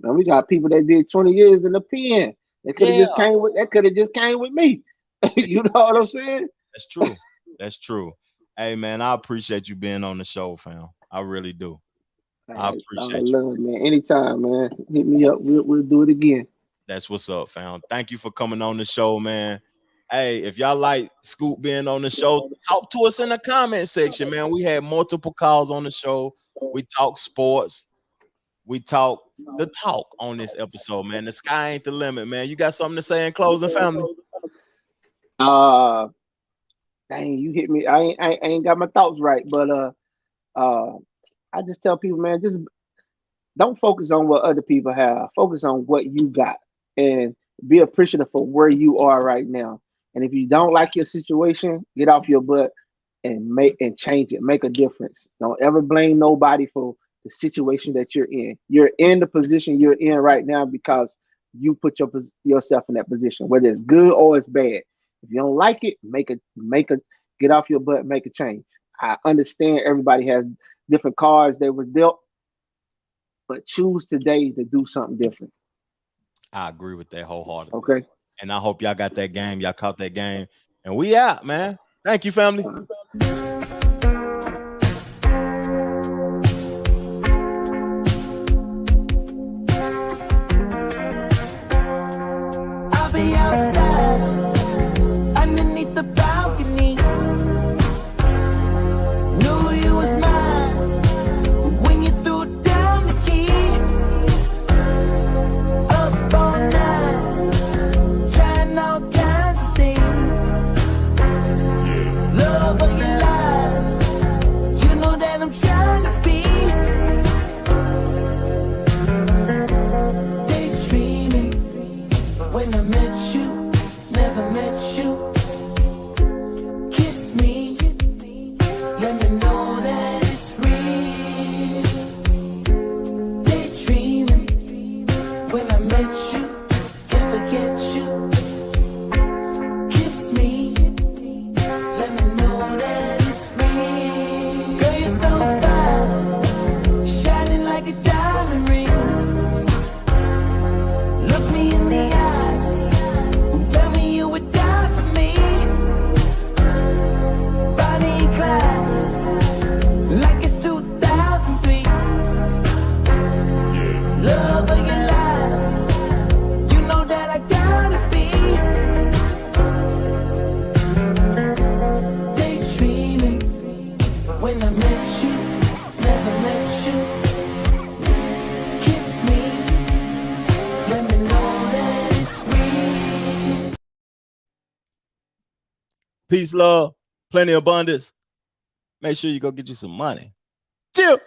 Now we got people that did 20 years in the pen. That could have just came with me. You know what I'm saying? That's true. Hey man, I appreciate you being on the show, fam. I really do. I appreciate you. Love, man. Anytime, man. Hit me up. We'll do it again. That's what's up, fam. Thank you for coming on the show, man. Hey, if y'all like Scoop being on the show, talk to us in the comment section, man. We had multiple calls on the show. We talk sports. We talk the talk on this episode, man. The sky ain't the limit, man. You got something to say in closing, family? Dang, you hit me. I ain't got my thoughts right, but I just tell people, man, just don't focus on what other people have. Focus on what you got and be appreciative for where you are right now. And if you don't like your situation, get off your butt and change it. Make a difference. Don't ever blame nobody for the situation that you're in. You're in the position you're in right now because you put yourself in that position, whether it's good or it's bad. If you don't like it, get off your butt, make a change. I understand everybody has different cards they were dealt, but choose today to do something different. I agree with that wholeheartedly. Okay. And I hope y'all got that game. Y'all caught that game. And we out, man. Thank you, family. I'll be outside underneath the balcony. Knew you was mine when you threw down the key. Up all night, trying all kinds of things. Love of your life, you know that I'm trying to be. Daydreaming when I met you, never met you. Kiss me, let me know that it's real. Daydreaming when I met you, can't forget you. Kiss me, let me know that it's real. Girl, you're so fine, shining like a diamond ring. Look me in the eyes, tell me you would die for me. Body glide, like it's 2003. Love of your life, you know that I gotta be. Daydreaming when I met you, never met you. Kiss me, let me know that it's real. Peace, love, plenty of abundance. Make sure you go get you some money. Chill.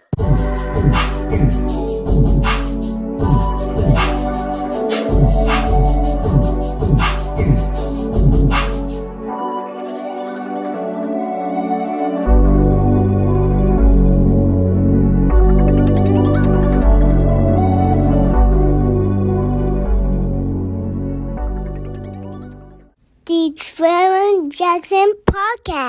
The Trevor Jackson Podcast.